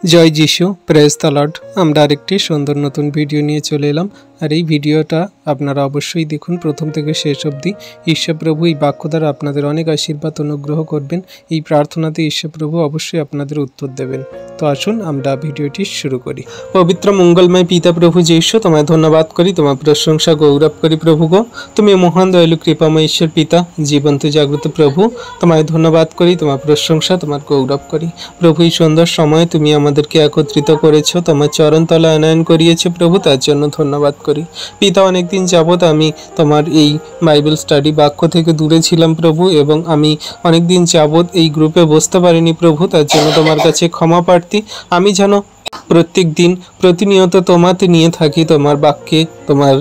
জয় যিশু, praise the Lord. আমরা আরেকটি সুন্দর নতুন ভিডিও নিয়ে চলে এলাম। আর এই ভিডিওটা আপনারা অবশ্যই দেখুন প্রথম থেকে শেষ অবধি। ঈশ্বরপ্রভু এই বাক্য দ্বারা আপনাদের অনেক আশীর্বাদ অনুগ্রহ করবেন। এই প্রার্থনাতে ঈশ্বরপ্রভু অবশ্যই আপনাদের উত্তর দেবেন। তো আসুন আমরা ভিডিওটি শুরু করি। পবিত্র মঙ্গলময় পিতা প্রভু যীশু, তোমায় ধন্যবাদ করি, তোমার প্রশংসা গৌরব করি প্রভু গো। তুমি মহান দয়ালু কৃপাময় ঈশ্বর পিতা, জীবন্ত জাগ্রত প্রভু, তোমায় ধন্যবাদ করি, তোমার প্রশংসা, তোমার গৌরব করি প্রভু। এই সুন্দর সময়ে তুমি আমাদেরকে একত্রিত করেছো, তোমার চরণতলা আনয়ন করিয়েছো প্রভু, তার জন্য ধন্যবাদ করি পিতা। অনেকদিন যাবৎ আমি তোমার এই বাইবেল স্টাডি বাক্য থেকে দূরে ছিলাম প্রভু, এবং আমি অনেকদিন যাবৎ এই গ্রুপে বসতে পারিনি প্রভু, তার জন্য তোমার কাছে ক্ষমা প্রার্থী। আমি যেন প্রত্যেক দিন প্রতিনিয়ত তোমাতে নিয়ে থাকি, তোমার বাক্যে, তোমার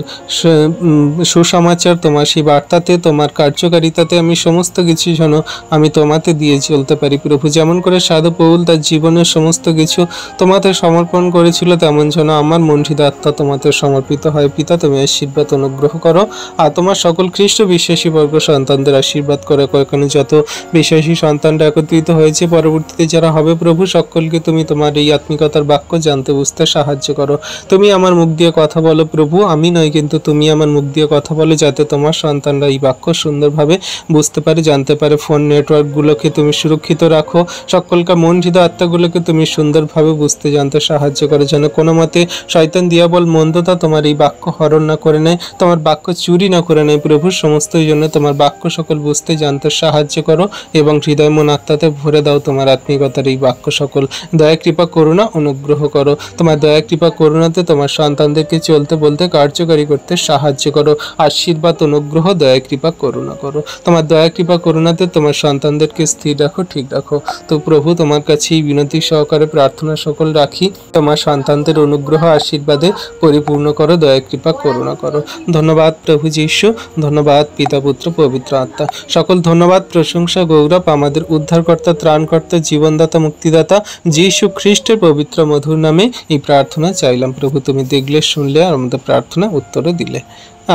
সুসমাচার, তোমার সেই বার্তাতে, তোমার কার্যকারিতাতে আমি সমস্ত কিছু যেন আমি তোমাতে দিয়ে চলতে পারি প্রভু। যেমন করে সাধু পৌল তার জীবনের সমস্ত কিছু তোমাতে সমর্পণ করেছিল, তেমন যেন আমার মণ্ডিত আত্মা তোমাতে সমর্পিত হয় পিতা। তুমি আশীর্বাদ অনুগ্রহ করো, আর তোমার সকল খ্রিস্ট বিশ্বাসী বর্গ সন্তানদের আশীর্বাদ করে। কয়েকখানে যত বিশ্বাসী সন্তানরা একত্রিত হয়েছে, পরবর্তীতে যারা হবে প্রভু, সকলকে তুমি তোমার এই আত্মিকতার বাক্য জানতে বুঝতে সাহায্য করো। তুমি আমার মুখ দিয়ে কথা বলো প্রভু, আমি নয়, কিন্তু তুমি আমার মুখ দিয়ে কথা বলো, যাতে তোমার সন্তানরা এই বাক্য সুন্দরভাবে বুঝতে পারে, জানতে পারে। ফোন নেটওয়ার্কগুলোকে তুমি সুরক্ষিত রাখো, সকলকার মনজিদ আত্মাগুলোকে তুমি সুন্দরভাবে বুঝতে জানতে সাহায্য করো, যেন কোনো মতে শয়তান দিয়াবল মন্দতা তোমার এই বাক্য হরণ না করে নেয়, তোমার বাক্য চুরি না করে নেয় প্রভু। সমস্তই জন্য তোমার বাক্য সকল বুঝতে জানতে সাহায্য করো, এবং হৃদয় মন আত্মাতে ভরে দাও তোমার আত্মিকতার এই বাক্য সকল। দয়া কৃপা করুণা অনুগ্রহ করো, তোমার দয়া কৃপা করুণাতে তোমার সন্তানদেরকে চলতে বলতে কার্যকারী করতে সাহায্য করো। আশীর্বাদ অনুগ্রহ দয়া কৃপা করুণা করো, তোমার দয়া কৃপা করুণাতে তোমার সন্তানদেরকে স্থির রাখো, ঠিক রাখো। তো প্রভু, তোমার কাছে এই বিনতি সহকারে প্রার্থনা সকল রাখি, তোমার সন্তানদের অনুগ্রহ আশীর্বাদে পরিপূর্ণ করো, দয়া কৃপা করুণা করো। ধন্যবাদ প্রভু যীশু, ধন্যবাদ পিতা পুত্র পবিত্র আত্মা। সকল ধন্যবাদ প্রশংসা গৌরব আমাদের উদ্ধারকর্তা, ত্রাণকর্তা, জীবনদাতা, মুক্তিদাতা যীশু খ্রিস্টের পবিত্র মধুর নামে এই প্রার্থনা চাইলাম প্রভু। তুমি দেখলে, শুনলে, আর আমাদের প্রার্থনা উত্তরও দিলে।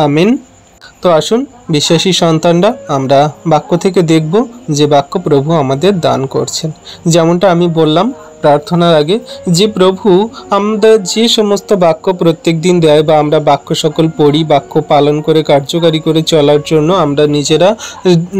আমিন। তো আসুন বিশ্বাসী সন্তানরা, আমরা বাক্য থেকে দেখব যে বাক্য প্রভু আমাদের দান করছেন। যেমনটা আমি বললাম প্রার্থনার আগে, যে প্রভু আমাদের যে সমস্ত বাক্য প্রত্যেক দিন দেয়, বা আমরা বাক্য সকল পড়ি, বাক্য পালন করে কার্যকারী করে চলার জন্য আমরা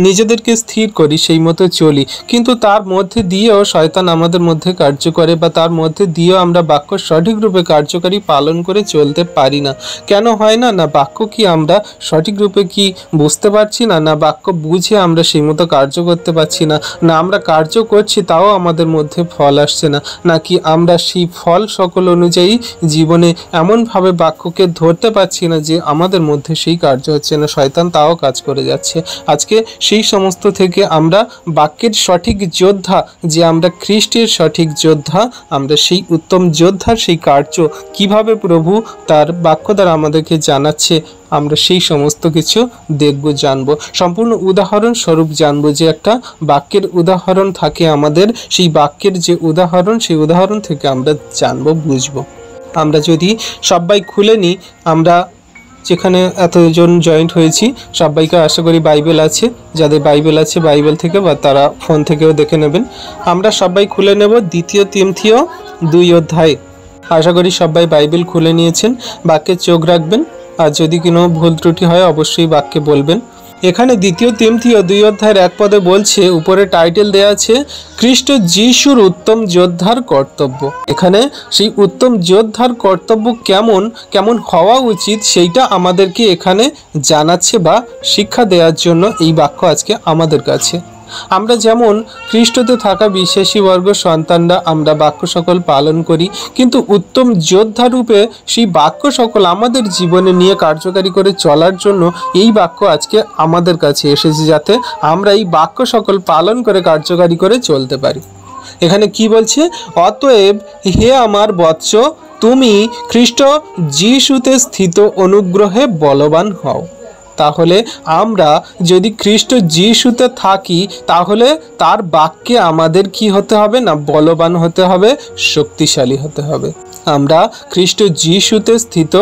নিজেদেরকে স্থির করি, সেই মতো চলি, কিন্তু তার মধ্যে দিয়েও শয়তান আমাদের মধ্যে কার্য করে, বা তার মধ্যে দিয়েও আমরা বাক্য সঠিক রূপে কার্যকারী পালন করে চলতে পারি না। কেন হয় না? না বাক্য কি আমরা সঠিক রূপে কি বুঝতে পারছি না, না বাক্য বুঝে আমরা সেই মতো কার্য করতে পারছি না, না আমরা কার্য করছি তাও আমাদের মধ্যে ফল আসছে না, নাকি আমরা সেই ফল সকল অনুযায়ী জীবনে এমনভাবে বাক্যকে ধরতে পারছি না যে আমাদের মধ্যে সেই কার্য হচ্ছে না, শয়তান তাও কাজ করে যাচ্ছে। আজকে সেই সমস্ত থেকে আমরা বাক্যের সঠিক যোদ্ধা, যে আমরা খ্রিস্টের সঠিক যোদ্ধা, আমরা সেই উত্তম যোদ্ধার সেই কার্য কিভাবে প্রভু তার বাক্য দ্বারা আমাদেরকে জানাচ্ছে, আমরা সেই সমস্ত কিছু দেখব, জানবো। সম্পূর্ণ উদাহরণ স্বরূপ জানবো, যে একটা বাক্যের উদাহরণ থাকে আমাদের, সেই বাক্যের যে উদাহরণ, সেই উদাহরণ থেকে আমরা জানবো, বুঝবো। আমরা যদি সবাই খুলে নিই, আমরা যেখানে এতজন জয়েন্ট হয়েছি সবাইকে আশা করি বাইবেল আছে, যাদের বাইবেল আছে বাইবেল থেকে, বা তারা ফোন থেকেও দেখে নেবেন। আমরা সবাই খুলে নেব 2 তিমথিও 2 অধ্যায়। আশা করি সবাই বাইবেল খুলে নিয়েছেন, বাক্যে চোখ রাখবেন, আর যদি কোনো ভুল ত্রুটি হয় অবশ্যই বাক্যে বলবেন। এখানে 2 তিমথিও 2 অধ্যায়ের 1 পদে বলছে, উপরে টাইটেল দেয়া আছে খ্রিস্ট যিশুর উত্তম যোদ্ধার কর্তব্য। এখানে সেই উত্তম যোদ্ধার কর্তব্য কেমন কেমন হওয়া উচিত সেইটা আমাদেরকে এখানে জানাচ্ছে, বা শিক্ষা দেওয়ার জন্য এই বাক্য আজকে আমাদের কাছে। আমরা যেমন খ্রিস্টতে থাকা বিশ্বাসী বর্গ সন্তানরা আমরা বাক্য সকল পালন করি, কিন্তু উত্তম যোদ্ধা রূপে সেই বাক্য সকল আমাদের জীবনে নিয়ে কার্যকারী করে চলার জন্য এই বাক্য আজকে আমাদের কাছে এসেছে, যাতে আমরা এই বাক্য সকল পালন করে কার্যকারী করে চলতে পারি। এখানে কি বলছে? অতএব হে আমার বৎস, তুমি খ্রিস্ট যিশুতে স্থিত অনুগ্রহে বলবান হও। তাহলে আমরা যদি খ্রিস্ট যিশুতে থাকি তাহলে তার বাক্যে আমাদের কি হতে হবে না, বলবান হতে হবে, শক্তিশালী হতে হবে। আমরা খ্রিস্ট যিশুতে স্থিত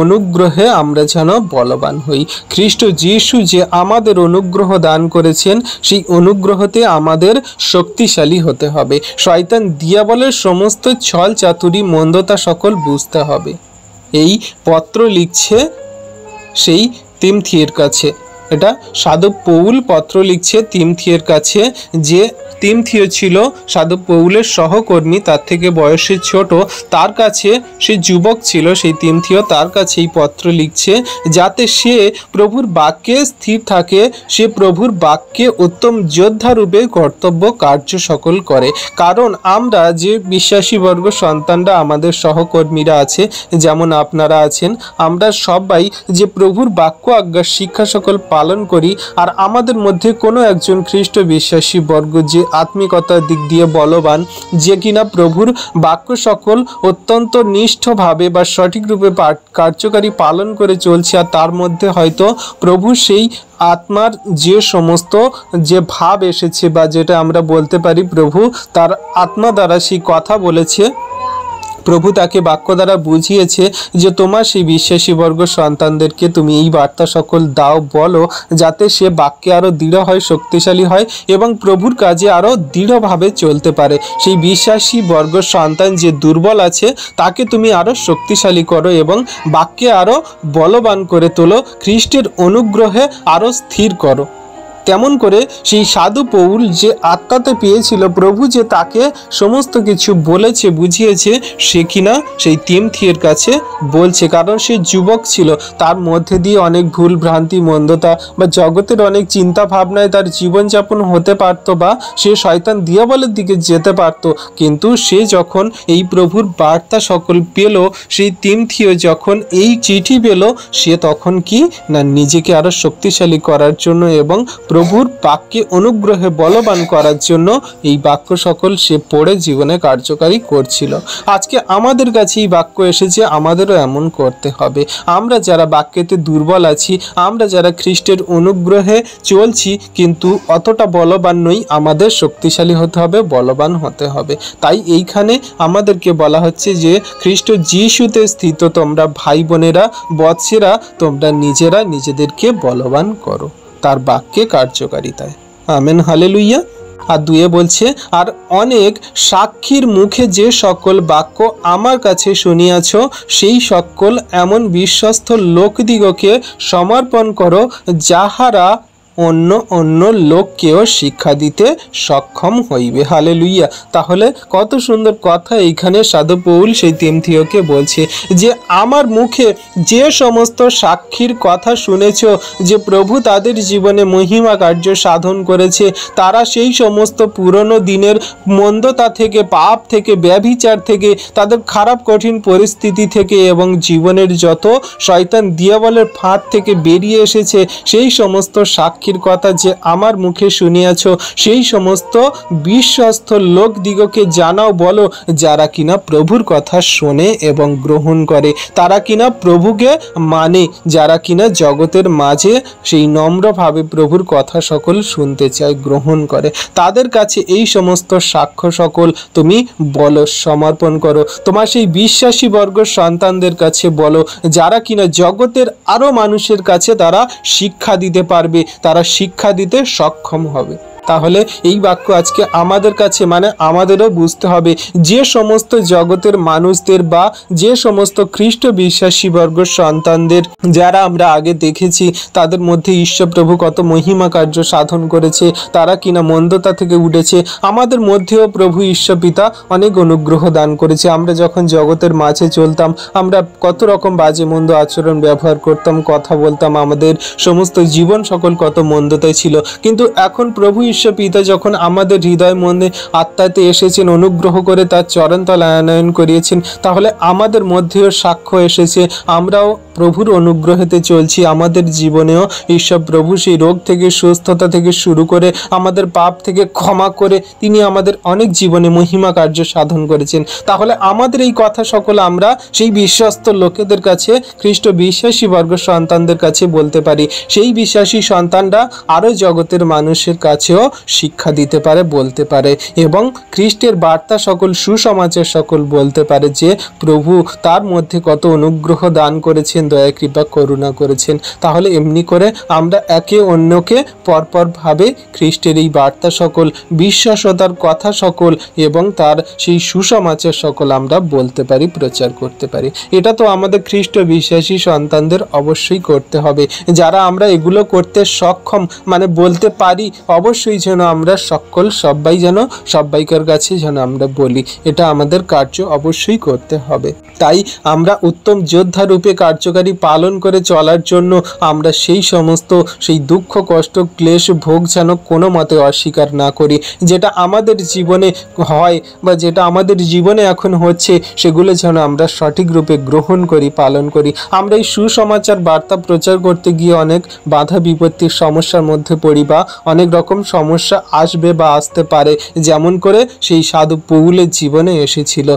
অনুগ্রহে আমরা যেন বলবান হই। খ্রিস্ট যিশু যে আমাদের অনুগ্রহ দান করেছেন সেই অনুগ্রহতে আমাদের শক্তিশালী হতে হবে। শয়তান দিয়াবলের সমস্ত ছল চাতুরি মন্দতা সকল বুঝতে হবে। এই পত্র লিখছে সেই তিমথিয়ের কাছে, এটা সাধু পৌল পত্র লিখছে তিমথিয়ের কাছে, যে তিমথিও ছিল সাধু পৌলের সহকর্মী, তার থেকে বয়সে ছোট, তার কাছে সে যুবক ছিল, সেই তিমথিও তার কাছে এই পত্র লিখছে যাতে সে প্রভুর বাক্যে স্থির থাকে, সে প্রভুর বাক্যে উত্তম যোদ্ধা রূপে কর্তব্য কার্য সকল করে। কারণ আমরা যে বিশ্বাসী বর্গ সন্তানরা, আমাদের সহকর্মীরা আছে, যেমন আপনারা আছেন, আমরা সবাই যে প্রভুর বাক্য আজ্ঞা শিক্ষা সকল পালন করি, আর আমাদের মধ্যে কোনো একজন খ্রিস্ট বিশ্বাসী বর্গ যে আত্মিকতার দিক দিয়ে বলবান, যে কিনা প্রভুর বাক্য সকল অত্যন্ত নিষ্ঠভাবে বা সঠিক রূপে কার্যকারী পালন করে চলছে, আর তার মধ্যে হয়তো প্রভু সেই আত্মার যে সমস্ত যে ভাব এসেছে, বা যেটা আমরা বলতে পারি প্রভু তার আত্মা দ্বারা সেই কথা বলেছে, প্রভু তাকে বাক্য দ্বারা বুঝিয়েছে যে তোমার সেই বিশ্বাসী বর্গ সন্তানদেরকে তুমি এই বার্তা সকল দাও, বলো, যাতে সে বাক্যে আরও দৃঢ় হয়, শক্তিশালী হয় এবং প্রভুর কাজে আরও দৃঢ়ভাবে চলতে পারে। সেই বিশ্বাসী বর্গ সন্তান যে দুর্বল আছে তাকে তুমি আরও শক্তিশালী করো এবং বাক্যে আরও বলবান করে তোলো, খ্রিস্টের অনুগ্রহে আরও স্থির করো। তেমন করে সেই সাধু পৌল যে আত্মাতে পেয়েছিল, প্রভু যে তাকে সমস্ত কিছু বলেছে, বুঝিয়েছে, সে কিনা সেই তিমথিয়ের কাছে বলছে। কারণ সে যুবক ছিল, তার মধ্যে দিয়ে অনেক ভুল ভ্রান্তি মন্দতা বা জগতের অনেক চিন্তা ভাবনায় তার জীবনযাপন হতে পারত, বা সে শয়তান দিয়াবলের দিকে যেতে পারত। কিন্তু সে যখন এই প্রভুর বার্তা সকল পেল, সেই তিমথিও যখন এই চিঠি পেল, সে তখন কি না নিজেকে আরো শক্তিশালী করার জন্য এবং প্রভুর বাক্যে অনুগ্রহে বলবান করার জন্য এই বাক্য সকল সে পড়ে জীবনে কার্যকারী করছিল। আজকে আমাদের কাছে এই বাক্য এসেছে, আমাদেরও এমন করতে হবে। আমরা যারা বাক্যেতে দুর্বল আছি, আমরা যারা খ্রিস্টের অনুগ্রহে চলছি কিন্তু অতটা বলবান নই, আমাদের শক্তিশালী হতে হবে, বলবান হতে হবে। তাই এইখানে আমাদেরকে বলা হচ্ছে যে খ্রিস্ট যিশুতে স্থিত তোমরা ভাই বোনেরা, বৎসেরা, তোমরা নিজেরা নিজেদেরকে বলবান করো তার বাক্যে কার্যকারিতায়। Amen, hallelujah. আর 2 বলছে, আর অনেক সাক্ষীর মুখে যে সকল বাক্য আমার কাছে শুনিয়াছ, সেই সকল এমন বিশ্বস্ত লোকদিগকে সমর্পণ করো, যাহারা অন্য অন্য লোককেও শিক্ষা দিতে সক্ষম হইবে। হালেলুইয়া। তাহলে কত সুন্দর কথা এইখানে সাধু পৌল সেই তিমথিওকে বলছে যে আমার মুখে যে সমস্ত সাক্ষীর কথা শুনেছ, যে প্রভু তাদের জীবনে মহিমা কার্য সাধন করেছে, তারা সেই সমস্ত পুরনো দিনের মন্দতা থেকে, পাপ থেকে, ব্যভিচার থেকে, তাদের খারাপ কঠিন পরিস্থিতি থেকে এবং জীবনের যত শয়তান দিয়াবলের ফাঁদ থেকে বেরিয়ে এসেছে, সেই সমস্ত সাক্ষীর কথা যে আমার মুখে শুনিয়াছ, সেই সমস্ত বিশ্বস্ত লোক দিগকে জানাও, বলো, যারা কিনা প্রভুর কথা শোনে এবং গ্রহণ করে, তারা কিনা প্রভুকে মানে, যারা কিনা জগতের মাঝে সেই নম্রভাবে প্রভুর কথা সকল শুনতে চায়, গ্রহণ করে, তাদের কাছে এই সমস্ত সাক্ষ্য সকল তুমি বলো, সমর্পণ করো। তোমার সেই বিশ্বাসী বর্গ সন্তানদের কাছে বলো, যারা কিনা জগতের আরো মানুষের কাছে তারা শিক্ষা দিতে পারবে, তারা শিক্ষা দিতে সক্ষম হবে। তাহলে এই বাক্য আজকে আমাদের কাছে, মানে আমাদেরও বুঝতে হবে, যে সমস্ত জগতের মানুষদের বা যে সমস্ত খ্রিস্ট বিশ্বাসী বর্গ সন্তানদের যারা আমরা আগে দেখেছি, তাদের মধ্যে ঈশ্বর প্রভু কত মহিমা কার্য সাধন করেছে, তারা কিনা মন্দতা থেকে উঠেছে, আমাদের মধ্যেও প্রভু ঈশ্বর পিতা অনেক অনুগ্রহ দান করেছে। আমরা যখন জগতের মাঝে চলতাম, আমরা কত রকম বাজে মন্দ আচরণ ব্যবহার করতাম, কথা বলতাম, আমাদের সমস্ত জীবন সকল কত মন্দতায় ছিল, কিন্তু এখন প্রভু ঈশ্বর পিতা যখন আমাদের হৃদয় মনে আত্মাতে এসেছেন, অনুগ্রহ করে তার চরণতলায় আনয়ন করিয়েছেন, তাহলে আমাদের মধ্যেও সাক্ষ্য এসেছে আমরাও প্রভুর অনুগ্রহেতে চলছি। আমাদের জীবনেও ঈশ্বর প্রভু সেই রোগ থেকে, সুস্থতা থেকে শুরু করে, আমাদের পাপ থেকে ক্ষমা করে তিনি আমাদের অনেক জীবনে মহিমা কার্য সাধন করেছেন। তাহলে আমাদের এই কথা সকল আমরা সেই বিশ্বস্ত লোকেদের কাছে, খ্রিস্ট বিশ্বাসী বর্গ সন্তানদের কাছে বলতে পারি। সেই বিশ্বাসী সন্তানরা আরও জগতের মানুষের কাছেও শিক্ষা দিতে পারে, বলতে পারে, এবং খ্রিস্টের বার্তা সকল, সুসমাচার সকল বলতে পারে যে প্রভু তার মধ্যে কত অনুগ্রহ দান করেছেন, দয়া কৃপা করুণা করেছেন। তাহলে এমনি করে আমরা একে অন্যকে পরপরভাবে খ্রিস্টের এই বার্তা সকল, বিশ্বাসতার কথা সকল এবং তার সেই সুসমাচার সকল আমরা বলতে পারি, প্রচার করতে পারি। এটা তো আমাদের খ্রিস্ট বিশ্বাসী সন্তানদের অবশ্যই করতে হবে। যারা আমরা এগুলো করতে সক্ষম, মানে বলতে পারি, অবশ্যই যেন আমরা সবাই যেন সবাইকার কাছে যেন আমরা বলি। এটা আমাদের কার্য অবশ্যই করতে হবে। তাই আমরা উত্তম যোদ্ধা রূপে কার্যকারী পালন করে চলার জন্য আমরা সেই দুঃখ, কষ্ট, ক্লেশ, ভোগ যেন কোনো মতে অস্বীকার না করি। যেটা আমাদের জীবনে হয় বা যেটা আমাদের জীবনে এখন হচ্ছে, সেগুলো যেন আমরা সঠিক রূপে গ্রহণ করি, পালন করি। আমরা এই সুসমাচার বার্তা প্রচার করতে গিয়ে অনেক বাধা বিপত্তির সমস্যার মধ্যে পড়ি, বা অনেক রকম সমস্যা আসবে বা আসতে পারে। যেমন করে সেই সাধু পৌলের জীবনে এসেছিল।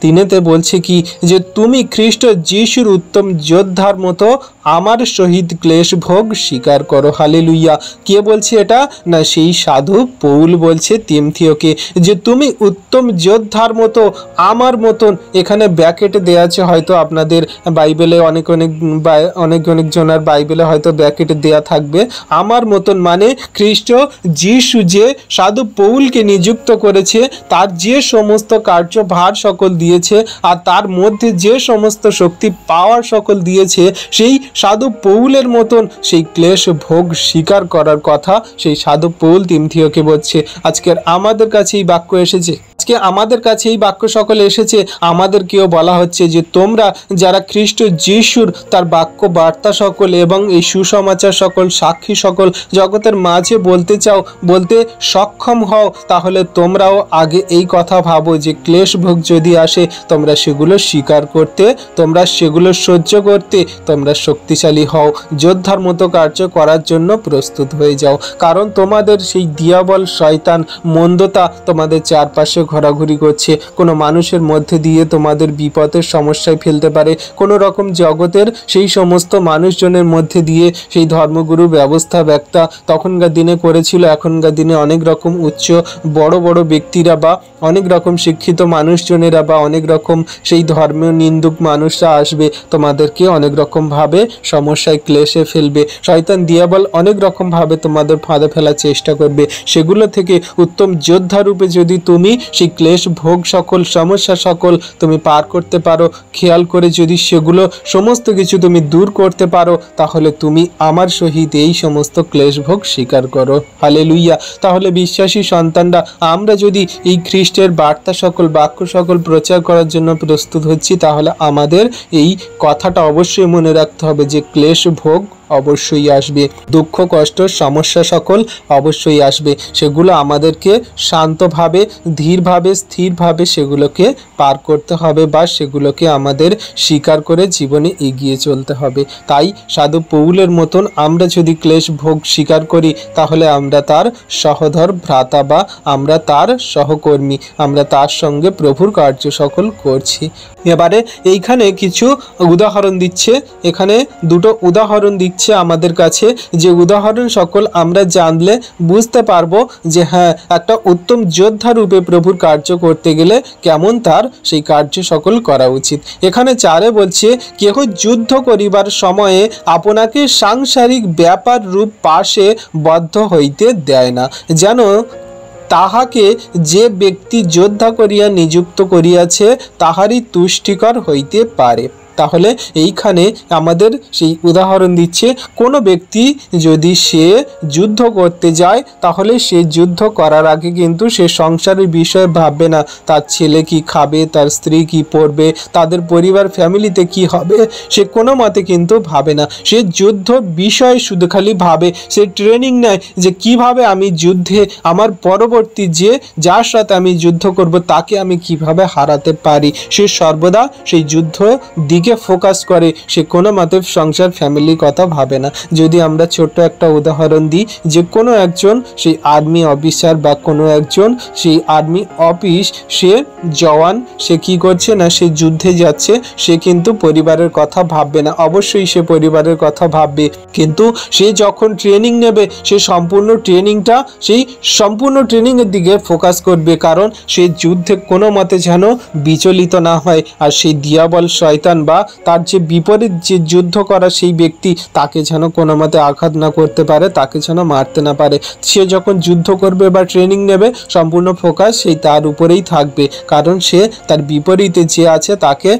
তিনেতে বলছে কি, যে তুমি খ্রিস্ট যিশুর উত্তম যোদ্ধার মতো আমার সহিত ক্লেশ ভোগ স্বীকার করো। হালেলুইয়া। কে বলছে এটা? না, সেই সাধু পৌল বলছে তিমথিওকে যে তুমি উত্তম যোদ্ধার মতো, আমার মতন। এখানে ব্যাকেটে দেওয়া আছে, হয়তো আপনাদের বাইবেলে অনেক জনের বাইবেলে হয়তো ব্যাকেটে দেয়া থাকবে আমার মতন, মানে খ্রিস্ট যিশু যে সাধু পৌলকে নিযুক্ত করেছে, তার যে সমস্ত কার্যভার সকল দিয়েছে আর তার মধ্যে যে সমস্ত শক্তি পাওয়ার সকল দিয়েছে, সেই সাধু পৌলের মতন সেই ক্লেশ ভোগ স্বীকার করার কথা সেই সাধু পৌল তিমথিওকে বলছে। আজকের আমাদের কাছে এই বাক্য এসেছে, আমাদের কাছে এই বাক্য সকল এসেছে। আমাদেরকেও বলা হচ্ছে যে তোমরা যারা খ্রিস্ট যিশুর তার বাক্য বার্তা সকল এবং এই সুসমাচার সকল, সাক্ষী সকল জগতের মাঝে বলতে চাও, বলতে সক্ষম হও, তাহলে তোমরাও আগে এই কথা ভাবো যে ক্লেশ ভোগ যদি আসে, তোমরা সেগুলো স্বীকার করতে, তোমরা সেগুলো সহ্য করতে তোমরা শক্তিশালী হও, যোদ্ধার মতো কার্য করার জন্য প্রস্তুত হয়ে যাও। কারণ তোমাদের সেই দিয়াবল, শয়তান, মন্দতা তোমাদের চারপাশে ঘোরাঘুরি করছে। কোনো মানুষের মধ্যে দিয়ে তোমাদের বিপদের সমস্যায় ফেলতে পারে, কোনো রকম জগতের সেই সমস্ত মানুষজনের মধ্যে দিয়ে সেই ধর্মগুরু ব্যবস্থা ব্যক্তা তখনকার দিনে করেছিল। এখনকার দিনে অনেক রকম উচ্চ বড় বড় ব্যক্তিরা বা অনেক রকম শিক্ষিত মানুষজনেরা বা অনেক রকম সেই ধর্মীয় নিন্দুক মানুষরা আসবে, তোমাদেরকে অনেক রকমভাবে সমস্যায় ক্লেশে ফেলবে। শয়তান দিয়াবল অনেক রকমভাবে তোমাদের ফাঁদে ফেলার চেষ্টা করবে। সেগুলো থেকে উত্তম যোদ্ধা রূপে যদি তুমি সেই ক্লেশ ভোগ সকল, সমস্যা সকল তুমি পার করতে পারো, খেয়াল করে যদি সেগুলো সমস্ত কিছু তুমি দূর করতে পারো, তাহলে তুমি আমার সহিত এই সমস্ত ক্লেশ ভোগ স্বীকার করো। হালেলুইয়া। তাহলে বিশ্বাসী সন্তানরা আমরা যদি এই খ্রিস্টের বার্তা সকল, বাক্য সকল প্রচার করার জন্য প্রস্তুত হচ্ছি, তাহলে আমাদের এই কথাটা অবশ্যই মনে রাখতে হবে যে ক্লেশ ভোগ অবশ্যই আসবে, দুঃখ কষ্ট সমস্যা সকল অবশ্যই আসবে। সেগুলো আমাদেরকে শান্তভাবে, ধীরভাবে, স্থিরভাবে সেগুলোকে পার করতে হবে বা সেগুলোকে আমাদের স্বীকার করে জীবনে এগিয়ে চলতে হবে। তাই সাধু পৌলের মতন আমরা যদি ক্লেশ ভোগ স্বীকার করি, তাহলে আমরা তার সহধর ভ্রাতা বা আমরা তার সহকর্মী, আমরা তার সঙ্গে প্রভুর কার্য সকল করছি। এবারে এইখানে কিছু উদাহরণ দিচ্ছে, এখানে দুটো উদাহরণ দিচ্ছে আমাদের কাছে, যে উদাহরণ সকল আমরা জানলে বুঝতে পারবো যে হ্যাঁ, একটা উত্তম যোদ্ধা রূপে প্রভুর কার্য করতে গেলে কেমন তার সেই কার্য সকল করা উচিত। এখানে 4 বলছে, কেহ যুদ্ধ করিবার সময়ে আপনাকে সাংসারিক ব্যাপার রূপ পাশে বদ্ধ হইতে দেয় না, যেন তাহাকে যে ব্যক্তি যোদ্ধা করিয়া নিযুক্ত করিয়াছে তাহারই তুষ্টিকর হইতে পারে। তাহলে এইখানে আমাদের সেই উদাহরণ দিচ্ছে, কোনো ব্যক্তি যদি সে যুদ্ধ করতে যায় তাহলে সে যুদ্ধ করার আগে কিন্তু সে সংসারের বিষয়ে ভাববে না, তার ছেলে কি খাবে, তার স্ত্রী কি পড়বে, তাদের পরিবার ফ্যামিলিতে কি হবে, সে কোনো মতে কিন্তু ভাবে না। সে যুদ্ধ বিষয়ে শুধু খালি ভাবে, সে ট্রেনিং নেয় যে কিভাবে আমি যুদ্ধে আমার পরবর্তী যার সাথে আমি যুদ্ধ করব তাকে আমি কিভাবে হারাতে পারি। সে সর্বদা সেই যুদ্ধ দিকে ফোকাস করে, সে কোনো মতে সংসার ফ্যামিলির কথা ভাবে না। যদি আমরা ছোট্ট একটা উদাহরণ দিই, যে কোনো একজন সেই আর্মি অফিসার বা কোনো একজন সেই আর্মি অফিস সে জওয়ান, সে কি করছে না, সে যুদ্ধে যাচ্ছে, সে কিন্তু পরিবারের কথা ভাববে না। অবশ্যই সে পরিবারের কথা ভাববে, কিন্তু সে যখন ট্রেনিং নেবে সে সম্পূর্ণ ট্রেনিংয়ের দিকে ফোকাস করবে, কারণ সে যুদ্ধে কোনো মতে যেন বিচলিত না হয়, আর সেই দিয়াবল শয়তান বা তার যে বিপরীত যে যুদ্ধ করা সেই ব্যক্তি তাকে যেন কোনো মতে আঘাত না করতে পারে, তাকে যেন মারতে না পারে। সে যখন যুদ্ধ করবে বা ট্রেনিং নেবে সম্পূর্ণ ফোকাস সেই তার উপরেই থাকবে, কারণ সে তার বিপরীতে যে আছে তাকে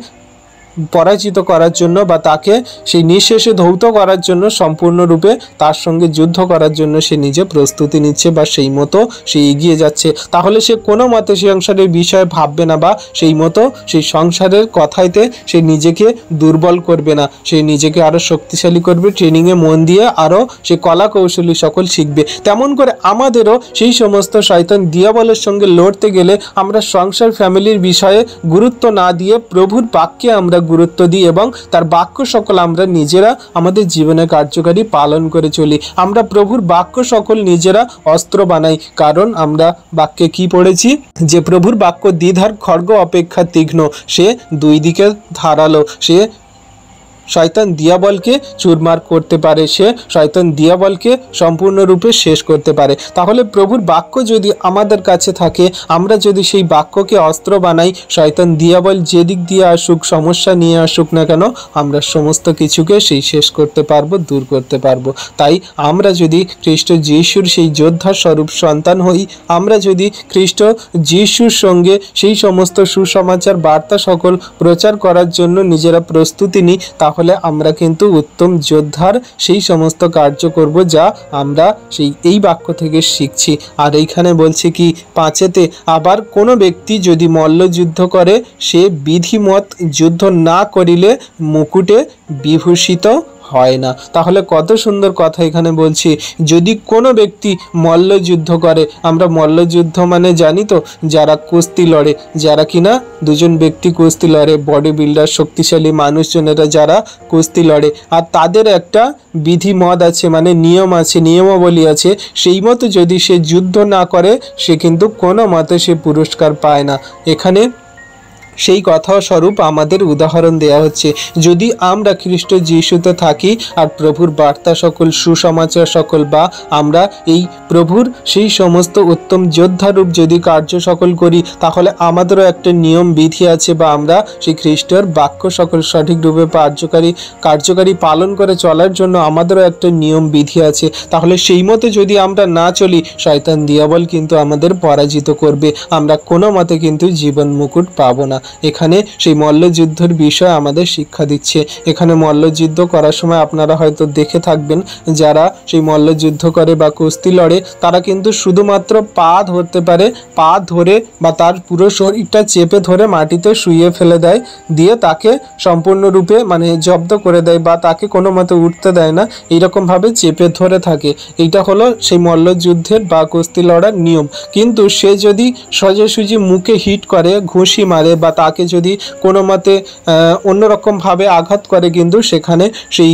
পরাজিত করার জন্য বা তাকে সেই নিঃশেষে ধৌত করার জন্য সম্পূর্ণরূপে তার সঙ্গে যুদ্ধ করার জন্য সে নিজে প্রস্তুতি নিচ্ছে বা সেই মতো সে এগিয়ে যাচ্ছে। তাহলে সে কোনো মতে সংসারের বিষয়ে ভাববে না বা সেই মতো সেই সংসারের কথাইতে সে নিজেকে দুর্বল করবে না, সে নিজেকে আরও শক্তিশালী করবে, ট্রেনিংয়ে মন দিয়ে আরও সে কলা কৌশলী সকল শিখবে। তেমন করে আমাদেরও সেই সমস্ত শয়তান দিয়াবলের সঙ্গে লড়তে গেলে আমরা সংসার ফ্যামিলির বিষয়ে গুরুত্ব না দিয়ে প্রভুর বাক্যে আমরা গুরুত্ব দিই এবং তার বাক্য সকল আমরা নিজেরা আমাদের জীবনে কার্যকারী পালন করে চলি। আমরা প্রভুর বাক্য সকল নিজেরা অস্ত্র বানাই, কারণ আমরা বাক্যে কি পড়েছি, যে প্রভুর বাক্য দ্বিধার খড়গ অপেক্ষা তীক্ষ্ণ, সে দুই দিকে ধারালো, সে শয়তান দিয়াবলকে চুরমার করতে পারে, সে শয়তান দিয়াবলকে সম্পূর্ণরূপে শেষ করতে পারে। তাহলে প্রভুর বাক্য যদি আমাদের কাছে থাকে, আমরা যদি সেই বাক্যকে অস্ত্র বানাই, শয়তান দিয়াবল যেদিক দিয়ে আসুক, সমস্যা নিয়ে আসুক না কেন, আমরা সমস্ত কিছুকে সেই শেষ করতে পারবো, দূর করতে পারবো। তাই আমরা যদি খ্রিস্ট যিশুর সেই যোদ্ধা স্বরূপ সন্তান হই, আমরা যদি খ্রিস্ট যিশুর সঙ্গে সেই সমস্ত সুসমাচার বার্তা সকল প্রচার করার জন্য নিজেরা প্রস্তুতি নিই, তাহলে আমরা কিন্তু উত্তম যোদ্ধার সেই সমস্ত কার্য করব যা আমরা এই বাক্য থেকে শিখছি। আর এইখানে বলছে কি 5-তে, আবার কোনো ব্যক্তি যদি মল্লযুদ্ধ করে সে বিধিমত যুদ্ধ না করিলে মুকুটে বিভূষিত হয় না। তাহলে কত সুন্দর কথা এখানে বলছি, যদি কোনো ব্যক্তি মল্লযুদ্ধ করে, আমরা মল্লযুদ্ধ মানে জানি তো, যারা কুস্তি লড়ে, যারা কিনা দুজন ব্যক্তি কুস্তি লড়ে, বডি বিল্ডার শক্তিশালী মানুষজনেরা যারা কুস্তি লড়ে, আর তাদের একটা বিধিমত আছে, মানে নিয়ম আছে, নিয়মাবলী আছে, সেই মতো যদি সে যুদ্ধ না করে সে কিন্তু কোনো মতে সে পুরস্কার পায় না। এখানে সেই কথা স্বরূপ আমাদের উদাহরণ দেয়া হচ্ছে, যদি আমরা খ্রিস্ট যিশুতে থাকি আর প্রভুর বার্তা সকল সুসমাচার সকল বা আমরা এই প্রভুর সেই সমস্ত উত্তম যোদ্ধারূপ যদি কার্য সকল করি, তাহলে আমাদেরও একটা নিয়ম বিধি আছে বা আমরা সেই খ্রিস্টের বাক্য সকল সঠিকরূপে কার্যকারী পালন করে চলার জন্য আমাদেরও একটা নিয়ম বিধি আছে। তাহলে সেই মতো যদি আমরা না চলি, শয়তান দিয়াবল কিন্তু আমাদের পরাজিত করবে, আমরা কোনো মতে কিন্তু জীবন মুকুট পাবো না। এখানে সেই মল্লযুদ্ধের বিষয় আমাদের শিক্ষা দিচ্ছে। এখানে মল্লযুদ্ধ করার সময় আপনারা হয়তো দেখে থাকবেন, যারা সেই মল্লযুদ্ধ করে বা কুস্তি লড়ে তারা কিন্তু শুধুমাত্র পা ধরতে পারে, পা ধরে বা তার পুরো শরীরটা চেপে ধরে মাটিতে শুইয়ে ফেলে দেয়, দিয়ে তাকে সম্পূর্ণরূপে মানে জব্দ করে দেয় বা তাকে কোনো মতে উঠতে দেয় না, এইরকমভাবে চেপে ধরে থাকে। এইটা হলো সেই মল্লযুদ্ধের বা কুস্তি লড়ার নিয়ম। কিন্তু সে যদি সোজাসুজি মুখে হিট করে, ঘুষি মারে বা তাকে যদি কোনো মতে অন্যরকমভাবে আঘাত করে, কিন্তু সেখানে সেই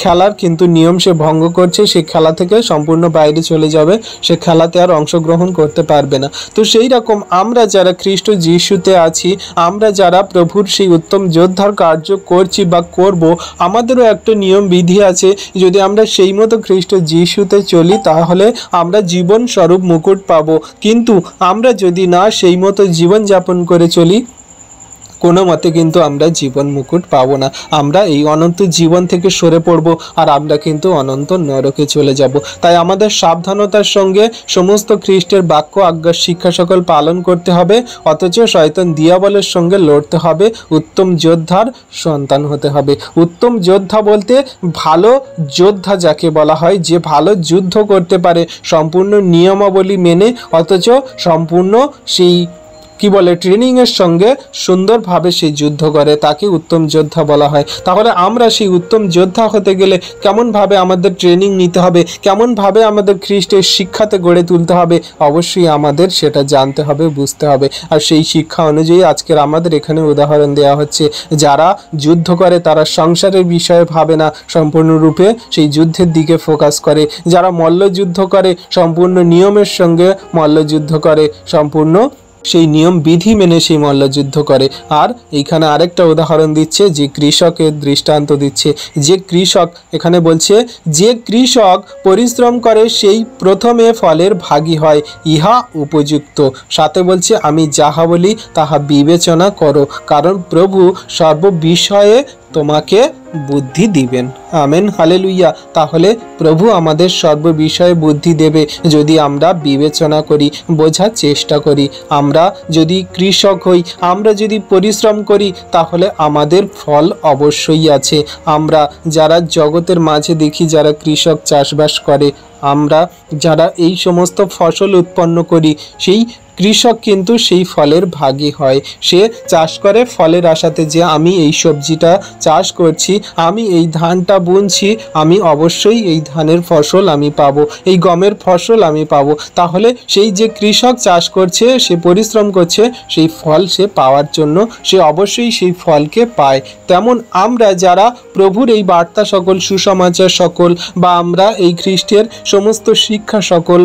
খেলার কিন্তু নিয়ম সে ভঙ্গ করছে, সে খেলা থেকে সম্পূর্ণ বাইরে চলে যাবে, সে খেলাতে আর অংশগ্রহণ করতে পারবে না। তো সেই রকম আমরা যারা খ্রিস্ট যিশুতে আছি, আমরা যারা প্রভুর সেই উত্তম যোদ্ধার কার্য করছি বা করব, আমাদেরও একটা নিয়ম বিধি আছে। যদি আমরা সেই মতো খ্রিস্ট যিশুতে চলি তাহলে আমরা জীবন স্বরূপ মুকুট পাবো। কিন্তু আমরা যদি না সেই মতো জীবনযাপন করে চলি, কোনো মতে কিন্তু আমরা জীবন মুকুট পাবো না। আমরা এই অনন্ত জীবন থেকে সরে পড়ব, আর আমরা কিন্তু অনন্ত নরকে চলে যাব। তাই আমাদের সাবধানতার সঙ্গে সমস্ত খ্রিস্টের বাক্য আজ্ঞা শিক্ষা সকল পালন করতে হবে, অথচ শয়তান দিয়াবলের সঙ্গে লড়তে হবে, উত্তম যোদ্ধার সন্তান হতে হবে। উত্তম যোদ্ধা বলতে ভালো যোদ্ধা যাকে বলা হয়, যে ভালো যুদ্ধ করতে পারে সম্পূর্ণ নিয়মাবলী মেনে, অথচ সম্পূর্ণ সেই কি বলে ট্রেনিংয়ের সঙ্গে সুন্দরভাবে সেই যুদ্ধ করে, তাকে উত্তম যোদ্ধা বলা হয়। তাহলে আমরা সেই উত্তম যোদ্ধা হতে গেলে কেমনভাবে আমাদের ট্রেনিং নিতে হবে, কেমনভাবে আমাদের খ্রিস্টের শিক্ষাতে গড়ে তুলতে হবে, অবশ্যই আমাদের সেটা জানতে হবে, বুঝতে হবে। আর সেই শিক্ষা অনুযায়ী আজকের আমাদের এখানে উদাহরণ দেওয়া হচ্ছে, যারা যুদ্ধ করে তারা সংসারের বিষয়ে ভাবে না, সম্পূর্ণরূপে সেই যুদ্ধের দিকে ফোকাস করে। যারা মল্লযুদ্ধ করে সম্পূর্ণ নিয়মের সঙ্গে মল্লযুদ্ধ করে, সম্পূর্ণ সেই নিয়ম বিধি মেনে সেই মল্লযুদ্ধ করে। আর এইখানে আরেকটা উদাহরণ দিচ্ছে, যে কৃষকের দৃষ্টান্ত দিচ্ছে। যে কৃষক, এখানে বলছে যে কৃষক পরিশ্রম করে সেই প্রথমে ফলের ভাগী হয়, ইহা উপযুক্ত। সাথে বলছে আমি যাহা বলি তাহা বিবেচনা করো, কারণ প্রভু সর্ববিষয়ে তোমাকে বুদ্ধি দিবেন। Amen, hallelujah. তাহলে প্রভু আমাদের সর্ববিষয়ে বুদ্ধি দেবে যদি আমরা বিবেচনা করি, বোঝার চেষ্টা করি। আমরা যদি কৃষক হই, আমরা যদি পরিশ্রম করি, তাহলে আমাদের ফল অবশ্যই আছে। আমরা যারা জগতের মাঝে দেখি যারা কৃষক চাষবাস করে, আমরা যারা এই সমস্ত ফসল উৎপন্ন করি, সেই কৃষক কিন্তু সেই ফলের ভাগী হয়। সে চাষ করে ফলের আশাতে, যে আমি এই সবজিটা চাষ করছি, আমি এই ধানটা বুনছি, আমি অবশ্যই এই ধানের ফসল আমি পাবো, এই গমের ফসল আমি পাবো। তাহলে সেই যে কৃষক চাষ করছে, সে পরিশ্রম করছে, সেই ফল সে পাওয়ার জন্য সে অবশ্যই সেই ফলকে পায়। তেমন আমরা যারা প্রভুর এই বার্তা সকল, সুসমাচার সকল, বা আমরা এই খ্রিস্টের সমস্ত শিক্ষা সকল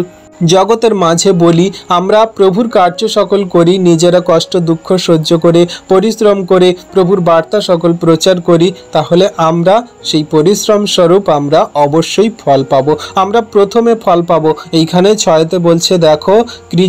জগতের মাঝে বলি, আমরা প্রভুর কার্য সকল করি, নিজেরা কষ্ট দুঃখ সহ্য করে পরিশ্রম করে প্রভুর বার্তা সকল প্রচার করি, তাহলে আমরা সেই পরিশ্রম স্বরূপ আমরা অবশ্যই ফল পাবো। আমরা প্রথমে ফল পাবো। এইখানে 6তে বলছে, দেখো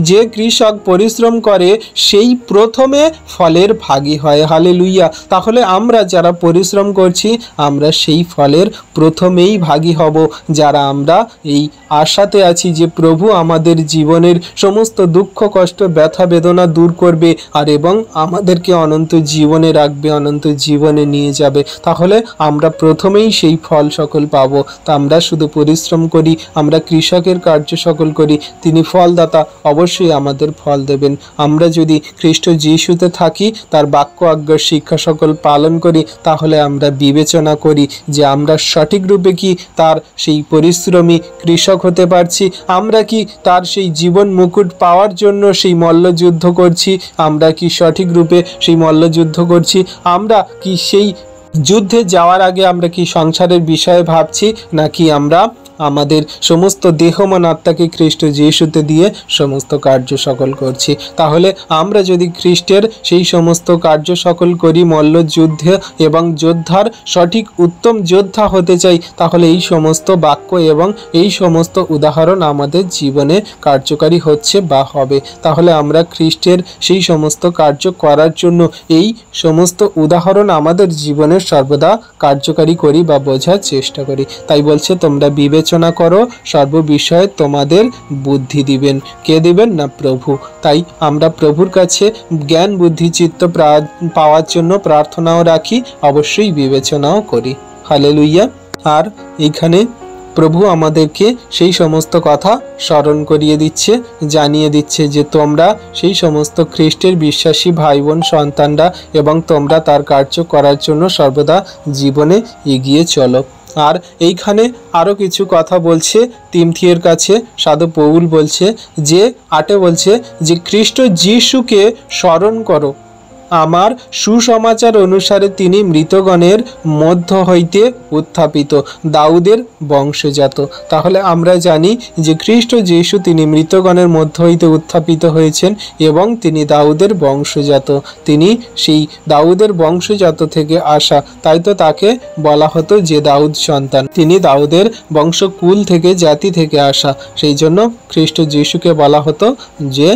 যে কৃষক পরিশ্রম করে সেই প্রথমে ফলের ভাগী হয়। হালেলুইয়া। তাহলে আমরা যারা পরিশ্রম করছি, আমরা সেই ফলের প্রথমেই ভাগী হব, যারা আমরা এই আশাতে আছি যে প্রভু আমাদের জীবনের সমস্ত দুঃখ কষ্ট ব্যথা বেদনা দূর করবে, আর এবং আমাদেরকে অনন্ত জীবনে রাখবে, অনন্ত জীবনে নিয়ে যাবে। তাহলে আমরা প্রথমেই সেই ফল সকল পাবো। তা আমরা শুধু পরিশ্রম করি, আমরা কৃষকের কার্য সকল করি, তিনি ফলদাতা, অবশ্যই আমাদের ফল দেবেন। আমরা যদি খ্রিস্ট যিশুতে থাকি, তার বাক্য আজ্ঞার শিক্ষা সকল পালন করি, তাহলে আমরা বিবেচনা করি যে আমরা সঠিক রূপে কি তার সেই পরিশ্রমী কৃষক হতে পারছি, আমরা কি তার সেই জীবন মুকুট পাওয়ার জন্য সেই মল্লযুদ্ধ করছি, আমরা কি সঠিক রূপে সেই মল্লযুদ্ধ করছি, আমরা কি সেই যুদ্ধে যাওয়ার আগে আমরা কি সংসারের বিষয়ে ভাবছি, নাকি আমরা আমাদের সমস্ত দেহ মন আত্মাকে খ্রিস্ট যিশুতে দিয়ে সমস্ত কার্য সকল করছি। তাহলে আমরা যদি খ্রিস্টের সেই সমস্ত কার্য সকল করি, মল্লযুদ্ধে এবং যোদ্ধার সঠিক উত্তম যোদ্ধা হতে চাই, তাহলে এই সমস্ত বাক্য এবং এই সমস্ত উদাহরণ আমাদের জীবনে কার্যকারী হচ্ছে বা হবে। তাহলে আমরা খ্রিস্টের সেই সমস্ত কার্য করার জন্য এই সমস্ত উদাহরণ আমাদের জীবনে সর্বদা কার্যকারী করি বা বোঝার চেষ্টা করি। তাই বলছে, তোমরা বিবেচনা করো, সর্ববিষয়ে তোমাদের বুদ্ধি দিবেন। কে দিবেন? না প্রভু। তাই আমরা প্রভুর কাছে জ্ঞান বুদ্ধি চিত্ত পাওয়ার জন্য প্রার্থনাও রাখি, অবশ্যই বিবেচনাও করি। হালেলুইয়া। আর এইখানে প্রভু আমাদেরকে সেই সমস্ত কথা স্মরণ করিয়ে দিচ্ছে, জানিয়ে দিচ্ছে যে তোমরা সেই সমস্ত খ্রিস্টের বিশ্বাসী ভাই বোন সন্তানরা, এবং তোমরা তার কার্য করার জন্য সর্বদা জীবনে এগিয়ে চলো। আর এইখানে আরও কিছু কথা বলছে তিমথিয়ের কাছে। সাধু পৌল বলছে যে 8 বলছে যে খ্রিস্ট যিশুকে স্মরণ করো, আমার সুসমাচার অনুসারে তিনি মৃতগণের মধ্য হইতে উত্থাপিত, দাউদের বংশজাত। তাহলে আমরা জানি যে খ্রিস্ট যিশু তিনি মৃতগণের মধ্য হইতে উত্থাপিত হয়েছেন এবং তিনি দাউদের বংশজাত, তিনি সেই দাউদের বংশজাত থেকে আসা। তাই তো তাকে বলা হতো যে দাউদ সন্তান, তিনি দাউদের বংশকুল থেকে জাতি থেকে আসা। সেই জন্য খ্রিস্ট যিশুকে বলা হতো যে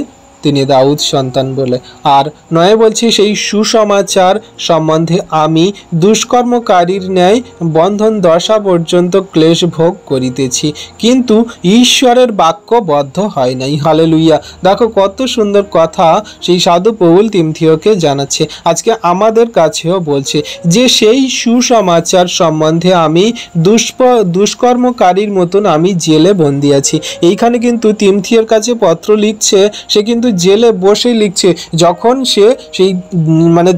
তিনি দাউদ সন্তান বলে। আর 9 বলছে সেই সুসমাচার সম্বন্ধে আমি দুষ্কর্মকারীর ন্যায় বন্ধন দশা পর্যন্ত ক্লেশ ভোগ করিতেছি, কিন্তু ঈশ্বরের বাক্য বদ্ধ হয় নাই। হালেলুইয়া। দেখো কত সুন্দর কথা সেই সাধু পৌল তিমথিওকে জানাচ্ছে, আজকে আমাদের কাছেও বলছে যে সেই সুসমাচার সম্বন্ধে আমি দুষ্কর্মকারীর মতন আমি জেলে বন্দি আছি। এইখানে কিন্তু তিমথিওর কাছে পত্র লিখছে, সে কিন্তু জেলে বসেই লিখছে। যখন সে সেই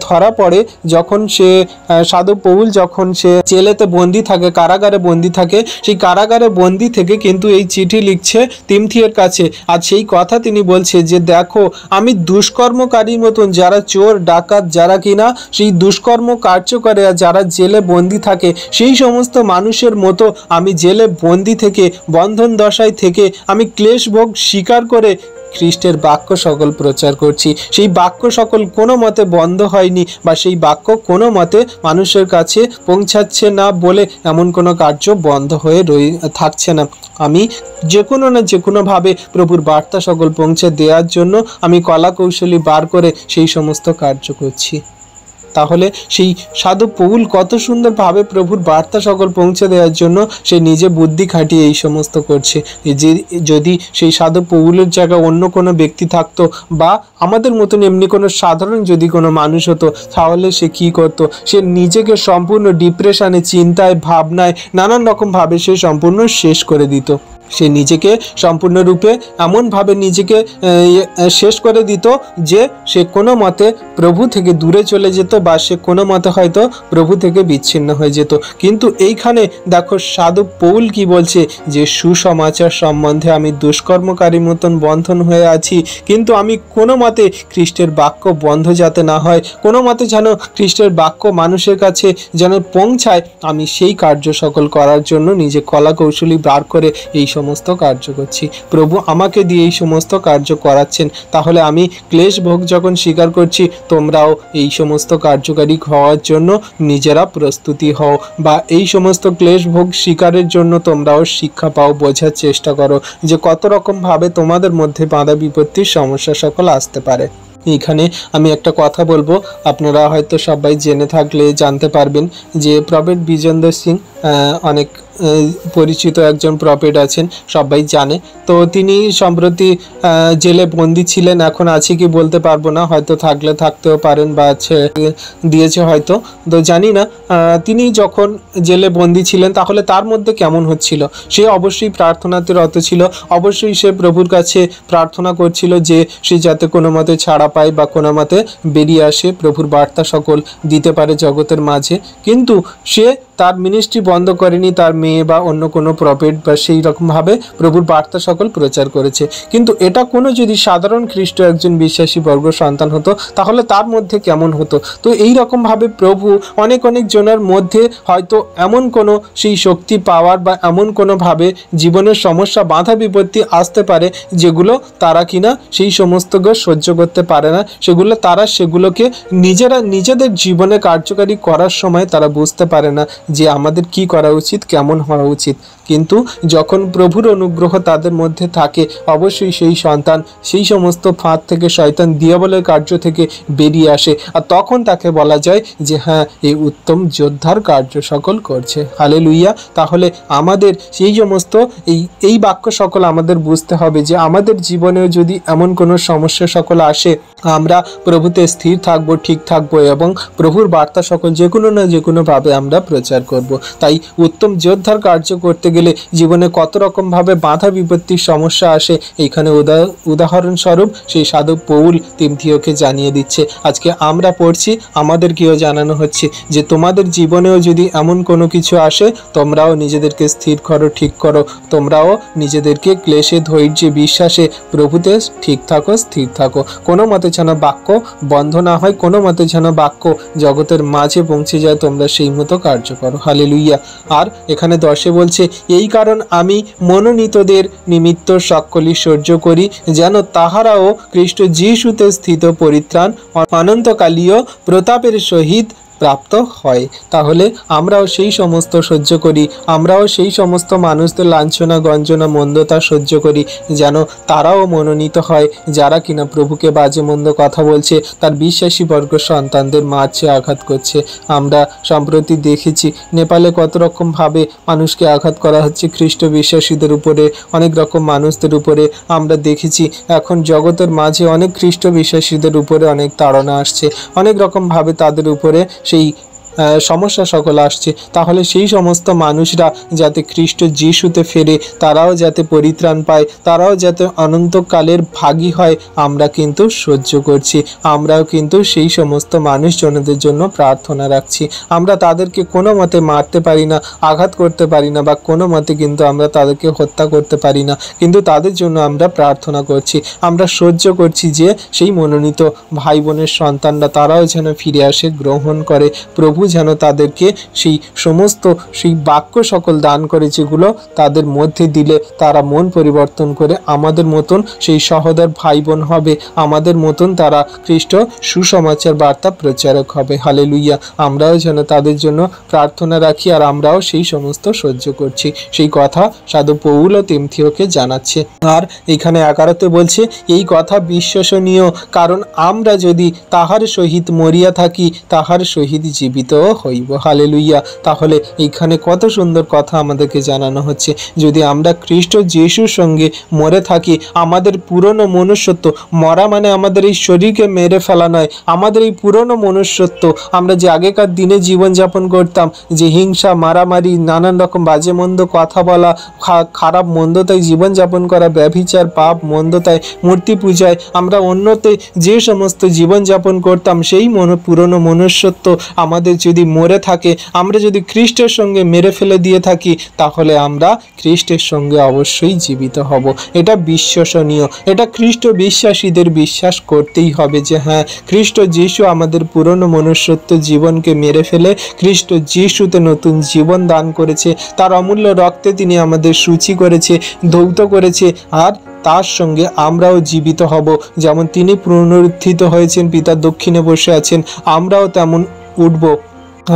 ধরা পড়ে, যখন সে সাধু পৌল যখন সে জেলেতে বন্দি থাকে, কারাগারে বন্দি থাকে, সেই কারাগারে বন্দি থেকে কিন্তু এই চিঠি লিখছে তিমথিওর কাছে। আর সেই কথা তিনি বলছে যে দেখো আমি দুষ্কর্মকারীর মতন, যারা চোর ডাকাত, যারা কিনা সেই দুষ্কর্ম কার্য করে, যারা জেলে বন্দি থাকে, সেই সমস্ত মানুষের মতো আমি জেলে বন্দি থেকে, বন্ধন দশায় থেকে আমি ক্লেশ ভোগ স্বীকার করে খ্রিস্টের বাক্য সকল প্রচার করছি। সেই বাক্য সকল কোনো মতে বন্ধ হয়নি, বা সেই বাক্য কোনো মতে মানুষের কাছে পৌঁছাচ্ছে না বলে এমন কোনো কার্য বন্ধ হয়ে থাকছে না। আমি যে কোনো না যে কোনোভাবে প্রভুর বার্তা সকল পৌঁছে দেওয়ার জন্য আমি কলা কৌশলী বার করে সেই সমস্ত কার্য করছি। তাহলে সেই সাধু পৌল কত সুন্দরভাবে প্রভুর বার্তা সকল পৌঁছে দেওয়ার জন্য সে নিজে বুদ্ধি খাটিয়ে এই সমস্ত করছে। যে যদি সেই সাধু পৌলের জায়গায় অন্য কোনো ব্যক্তি থাকতো, বা আমাদের মতন এমনি কোনো সাধারণ যদি কোনো মানুষ হতো, তাহলে সে কি করতো? সে নিজেকে সম্পূর্ণ ডিপ্রেশনে, চিন্তায়, ভাবনায়, নানান রকমভাবে সে সম্পূর্ণ শেষ করে দিত। সে নিজেকে সম্পূর্ণরূপে এমনভাবে নিজেকে শেষ করে দিত যে সে কোনো মতে প্রভু থেকে দূরে চলে যেত, বা সে কোনো মতে হয়তো প্রভু থেকে বিচ্ছিন্ন হয়ে যেত। কিন্তু এইখানে দেখো সাধু পৌল কি বলছে, যে সুসমাচার সম্বন্ধে আমি দুষ্কর্মকারীর মতন বন্ধন হয়ে আছি, কিন্তু আমি কোনো মতে খ্রিস্টের বাক্য বন্ধ যাতে না হয়, কোনো মতে যেন খ্রিস্টের বাক্য মানুষের কাছে যেন পৌঁছায়, আমি সেই কার্য সকল করার জন্য নিজে কলা কৌশলী বার করে এই সমস্ত কার্য করছি। প্রভু আমাকে দিয়ে এই সমস্ত কার্য করাচ্ছেন, তাহলে আমি ক্লেশ ভোগ যখন স্বীকার করছি, তোমরাও এই সমস্ত কার্যকারী হওয়ার জন্য নিজেরা প্রস্তুতি হও, বা এই সমস্ত ক্লেশ ভোগ স্বীকারের জন্য তোমরাও শিক্ষা পাও, বোঝার চেষ্টা করো যে কত রকমভাবে তোমাদের মধ্যে বাধা বিপত্তির সমস্যা সকল আসতে পারে। এখানে আমি একটা কথা বলবো, আপনারা হয়তো সবাই জেনে থাকলে জানতে পারবেন যে প্রফেট বিজেন্দর সিং অনেক পরিচিত একজন প্রফেট আছেন, সবাই জানে। তো তিনি সম্প্রতি জেলে বন্দি ছিলেন, এখন আছে কি বলতে পারবো না, হয়তো থাকলে থাকতেও পারেন, বা দিয়েছে হয়তো, তো জানি না। তিনি যখন জেলে বন্দি ছিলেন তাহলে তার মধ্যে কেমন হচ্ছিল? সে অবশ্যই প্রার্থনাতে রত ছিল, অবশ্যই সে প্রভুর কাছে প্রার্থনা করছিল যে সে যাতে কোনো মতে ছাড়া পায়, বা কোনো মতে বেরিয়ে আসে, প্রভুর বার্তা সকল দিতে পারে জগতের মাঝে। কিন্তু সে তার মিনিস্ট্রি বন্ধ করেনি, তার মেয়ে বা অন্য কোনো প্রফেট বা সেই রকমভাবে প্রভুর বার্তা সকল প্রচার করেছে। কিন্তু এটা কোনো যদি সাধারণ খ্রিস্ট একজন বিশ্বাসী বর্গ সন্তান হতো, তাহলে তার মধ্যে কেমন হতো? তো এই রকমভাবে প্রভু অনেক জনের মধ্যে হয়তো এমন কোনো সেই শক্তি পাওয়ার, বা এমন কোনোভাবে জীবনের সমস্যা, বাধা বিপত্তি আসতে পারে যেগুলো তারা কিনা সেই সমস্ত সহ্য করতে পারে না, সেগুলোকে নিজেদের জীবনে কার্যকারী করার সময় তারা বুঝতে পারে না যে আমাদের কি করা উচিত, কেমন হওয়া উচিত। কিন্তু যখন প্রভুর অনুগ্রহ তাদের মধ্যে থাকে, অবশ্যই সেই সন্তান সেই সমস্ত ফাঁদ থেকে, শয়তান দিয়াবলের কার্য থেকে বেরিয়ে আসে, আর তখন তাকে বলা যায় যে হ্যাঁ, এই উত্তম যোদ্ধার কার্য সকল করছে। হালেলুইয়া। তাহলে আমাদের সেই সমস্ত এই বাক্য সকল আমাদের বুঝতে হবে যে আমাদের জীবনেও যদি এমন কোনো সমস্যা সকল আসে, আমরা প্রভুতে স্থির থাকবো, ঠিক থাকবো, এবং প্রভুর বার্তা সকল যে কোনো না যে কোনোভাবে আমরা প্রচার করব। তাই উত্তম যোদ্ধার কার্য করতে গেলে জীবনে কত রকমভাবে বাধা বিপত্তির সমস্যা আসে, এইখানে উদাহরণস্বরূপ সেই সাধু পৌল তিমথিওকে জানিয়ে দিচ্ছে। আজকে আমরা পড়ছি, আমাদেরকেও জানানো হচ্ছে যে তোমাদের জীবনেও যদি এমন কোনো কিছু আসে, তোমরাও নিজেদেরকে স্থির করো, ঠিক করো, তোমরাও নিজেদেরকে ক্লেশে, ধৈর্যে, বিশ্বাসে প্রভুতে ঠিক থাকো, স্থির থাকো। কোনো মতে যেন বাক্য বন্ধ না হয়, কোনো মতে যেন বাক্য জগতের মাঝে পৌঁছে যায়, তোমরা সেই মতো কার্য করো। হালেলুইয়া। আর এখানে 10 বলছে, এই কারণ আমি মনোনীতদের নিমিত্ত সকলই সহ্য করি, যেন তাহারাও খ্রিস্ট যীশুতে স্থিত পরিত্রাণ অনন্তকালীয় প্রতাপের সহিত প্রাপ্ত হয়। তাহলে আমরাও সেই সমস্ত সহ্য করি, আমরাও সেই সমস্ত মানুষদের লাঞ্ছনা গঞ্জনা মন্দতা সহ্য করি, যেন তারাও মনোনীত হয়, যারা কিনা প্রভুকে বাজে মন্দ কথা বলছে, তার বিশ্বাসী বর্গ সন্তানদের মারছে, আঘাত করছে। আমরা সম্প্রতি দেখেছি নেপালে কত রকমভাবে মানুষকে আঘাত করা হচ্ছে, খ্রিস্ট বিশ্বাসীদের উপরে, অনেক রকম মানুষদের উপরে। আমরা দেখেছি এখন জগতের মাঝে অনেক খ্রিস্ট বিশ্বাসীদের উপরে অনেক তাড়না আসছে, অনেক রকমভাবে তাদের উপরে সেই সমস্যা সকল আসছে। তাহলে সেই সমস্ত মানুষরা যাতে খ্রিস্ট যিশুতে ফেরে, তারাও যাতে পরিত্রাণ পায়, তারাও যাতে অনন্তকালের ভাগী হয়, আমরা কিন্তু সহ্য করছি। আমরাও কিন্তু সেই সমস্ত মানুষজনদের জন্য প্রার্থনা রাখছি। আমরা তাদেরকে কোনো মতে মারতে পারি না, আঘাত করতে পারি না, বা কোনো মতে কিন্তু আমরা তাদেরকে হত্যা করতে পারি না, কিন্তু তাদের জন্য আমরা প্রার্থনা করছি। আমরা সহ্য করছি যে সেই মনোনীত ভাই বোনের সন্তানরা তারাও যেন ফিরে আসে, গ্রহণ করে, প্রভু যেন তাদেরকে সেই বাক্য সকল দান করে, যেগুলো তাদের মধ্যে দিলে তারা মন পরিবর্তন করে আমাদের মতন সেই সহোদর ভাই বোন হবে, আমাদের মতন তারা খ্রিস্ট সুসমাচার বার্তা প্রচারক হবে। হালেলুইয়া। আমরাও যেন তাদের জন্য প্রার্থনা রাখি, আর আমরাও সেই সমস্ত সহ্য করছি। সেই কথা সাধু পৌল তিমথিওকে জানাচ্ছে। আর এখানে 11তে বলছে, এই কথা বিশ্বসনীয়, কারণ আমরা যদি তাহার সহিত মরিয়া থাকি, তাহার সহিত জীবিত হইব। হালেলুইয়া। তাহলে এখানে কত সুন্দর কথা আমাদেরকে জানানো হচ্ছে। যদি আমরা খ্রিস্ট যিশুর সঙ্গে মরে থাকি, আমাদের পুরনো মনুষ্যত্ব, মরা মানে আমাদের এই শরীরকে মেরে ফেলা নয়, আমাদের এই পুরনো মনুষ্যত্ব, আমরা যে আগেকার দিনে জীবনযাপন করতাম, যে হিংসা, মারামারি, নানান রকম বাজে মন্দ কথা বলা, খারাপ মন্দতায় জীবনযাপন করা, ব্যভিচার, পাপ, মন্দতায়, মূর্তি পূজায় আমরা অন্যতে যে সমস্ত জীবনযাপন করতাম, সেই পুরনো মনুষ্যত্ব আমাদের যদি মরে থাকে, আমরা যদি খ্রিস্টের সঙ্গে মেরে ফেলে দিয়ে থাকি, তাহলে আমরা খ্রিস্টের সঙ্গে অবশ্যই জীবিত হব। এটা বিশ্বসনীয়, এটা খ্রিস্ট বিশ্বাসীদের বিশ্বাস করতেই হবে যে হ্যাঁ, খ্রিস্ট যিশু আমাদের পুরনো মনুষ্যত্ব জীবনকে মেরে ফেলে খ্রিস্ট যিশুতে নতুন জীবন দান করেছে, তার অমূল্য রক্তে তিনি আমাদের সূচি করেছে, ধৌত করেছে, আর তার সঙ্গে আমরাও জীবিত হব। যেমন তিনি পুনরুত্থিত হয়েছেন, পিতার দক্ষিণে বসে আছেন, আমরাও তেমন উঠব।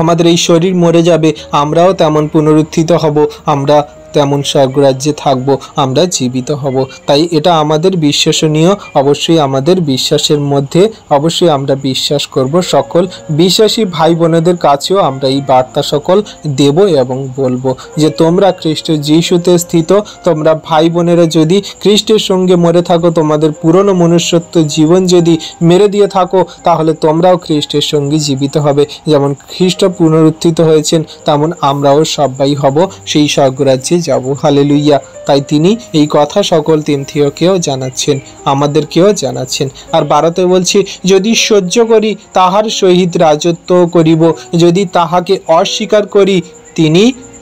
আমাদের এই শরীর মরে যাবে, আমরাও তেমন পুনরুত্থিত হব, আমরা তেমন স্বর্গরাজ্যে থাকব, আমরা জীবিত হব। তাই এটা আমাদের বিশ্বসনীয়, অবশ্যই আমাদের বিশ্বাসের মধ্যে অবশ্যই আমরা বিশ্বাস করব। সকল বিশ্বাসী ভাই বোনেদের কাছেও আমরা এই বার্তা সকল দেব এবং বলবো যে তোমরা খ্রিস্ট যিশুতে স্থিত, তোমরা ভাই বোনেরা যদি খ্রিস্টের সঙ্গে মরে থাকো, তোমাদের পুরনো মনুষ্যত্ব জীবন যদি মেরে দিয়ে থাকো, তাহলে তোমরাও খ্রিস্টের সঙ্গে জীবিত হবে। যেমন খ্রিস্ট পুনরুত্থিত হয়েছেন, তেমন আমরাও সবাই হব, সেই স্বর্গরাজ্যে যাব। হালেলুইয়া। তাই তিনি এই কথা সকল তিমথিওকেও জানাচ্ছেন, আমাদেরকেও জানাচ্ছেন। আর 12তে বলছি, যদি সহ্য করি তাহার সহিত রাজত্ব করিব, যদি তাহাকে অস্বীকার করি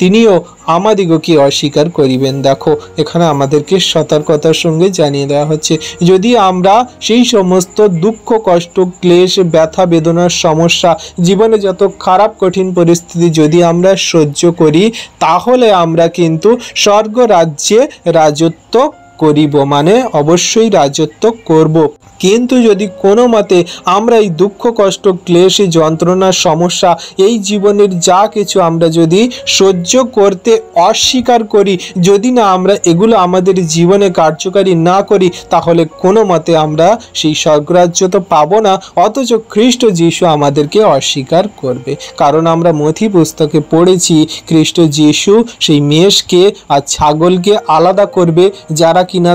তিনিও আমাদিগকে অস্বীকার করিবেন। দেখো এখানে আমাদেরকে সতর্কতার সঙ্গে জানিয়ে দেওয়া হচ্ছে, যদি আমরা সেই সমস্ত দুঃখ, কষ্ট, ক্লেশ, ব্যথা, বেদনার সমস্যা, জীবনে যত খারাপ কঠিন পরিস্থিতি যদি আমরা সহ্য করি, তাহলে আমরা কিন্তু স্বর্গ রাজ্যে রাজত্ব করিব, মানে অবশ্যই রাজত্ব করব। কিন্তু যদি কোনো মতে আমরা এই দুঃখ, কষ্ট, ক্লেশ, যন্ত্রণা, সমস্যা, এই জীবনের যা কিছু আমরা যদি সহ্য করতে অস্বীকার করি, যদি না আমরা এগুলো আমাদের জীবনে কার্যকারী না করি, তাহলে কোনো মতে আমরা সেই স্বর্গরাজ্য তো পাবো না, অথচ খ্রিস্ট যিশু আমাদেরকে অস্বীকার করবে। কারণ আমরা মথি পুস্তকে পড়েছি, খ্রিস্ট যিশু সেই মেষকে আর ছাগলকে আলাদা করবে, যারা কিনা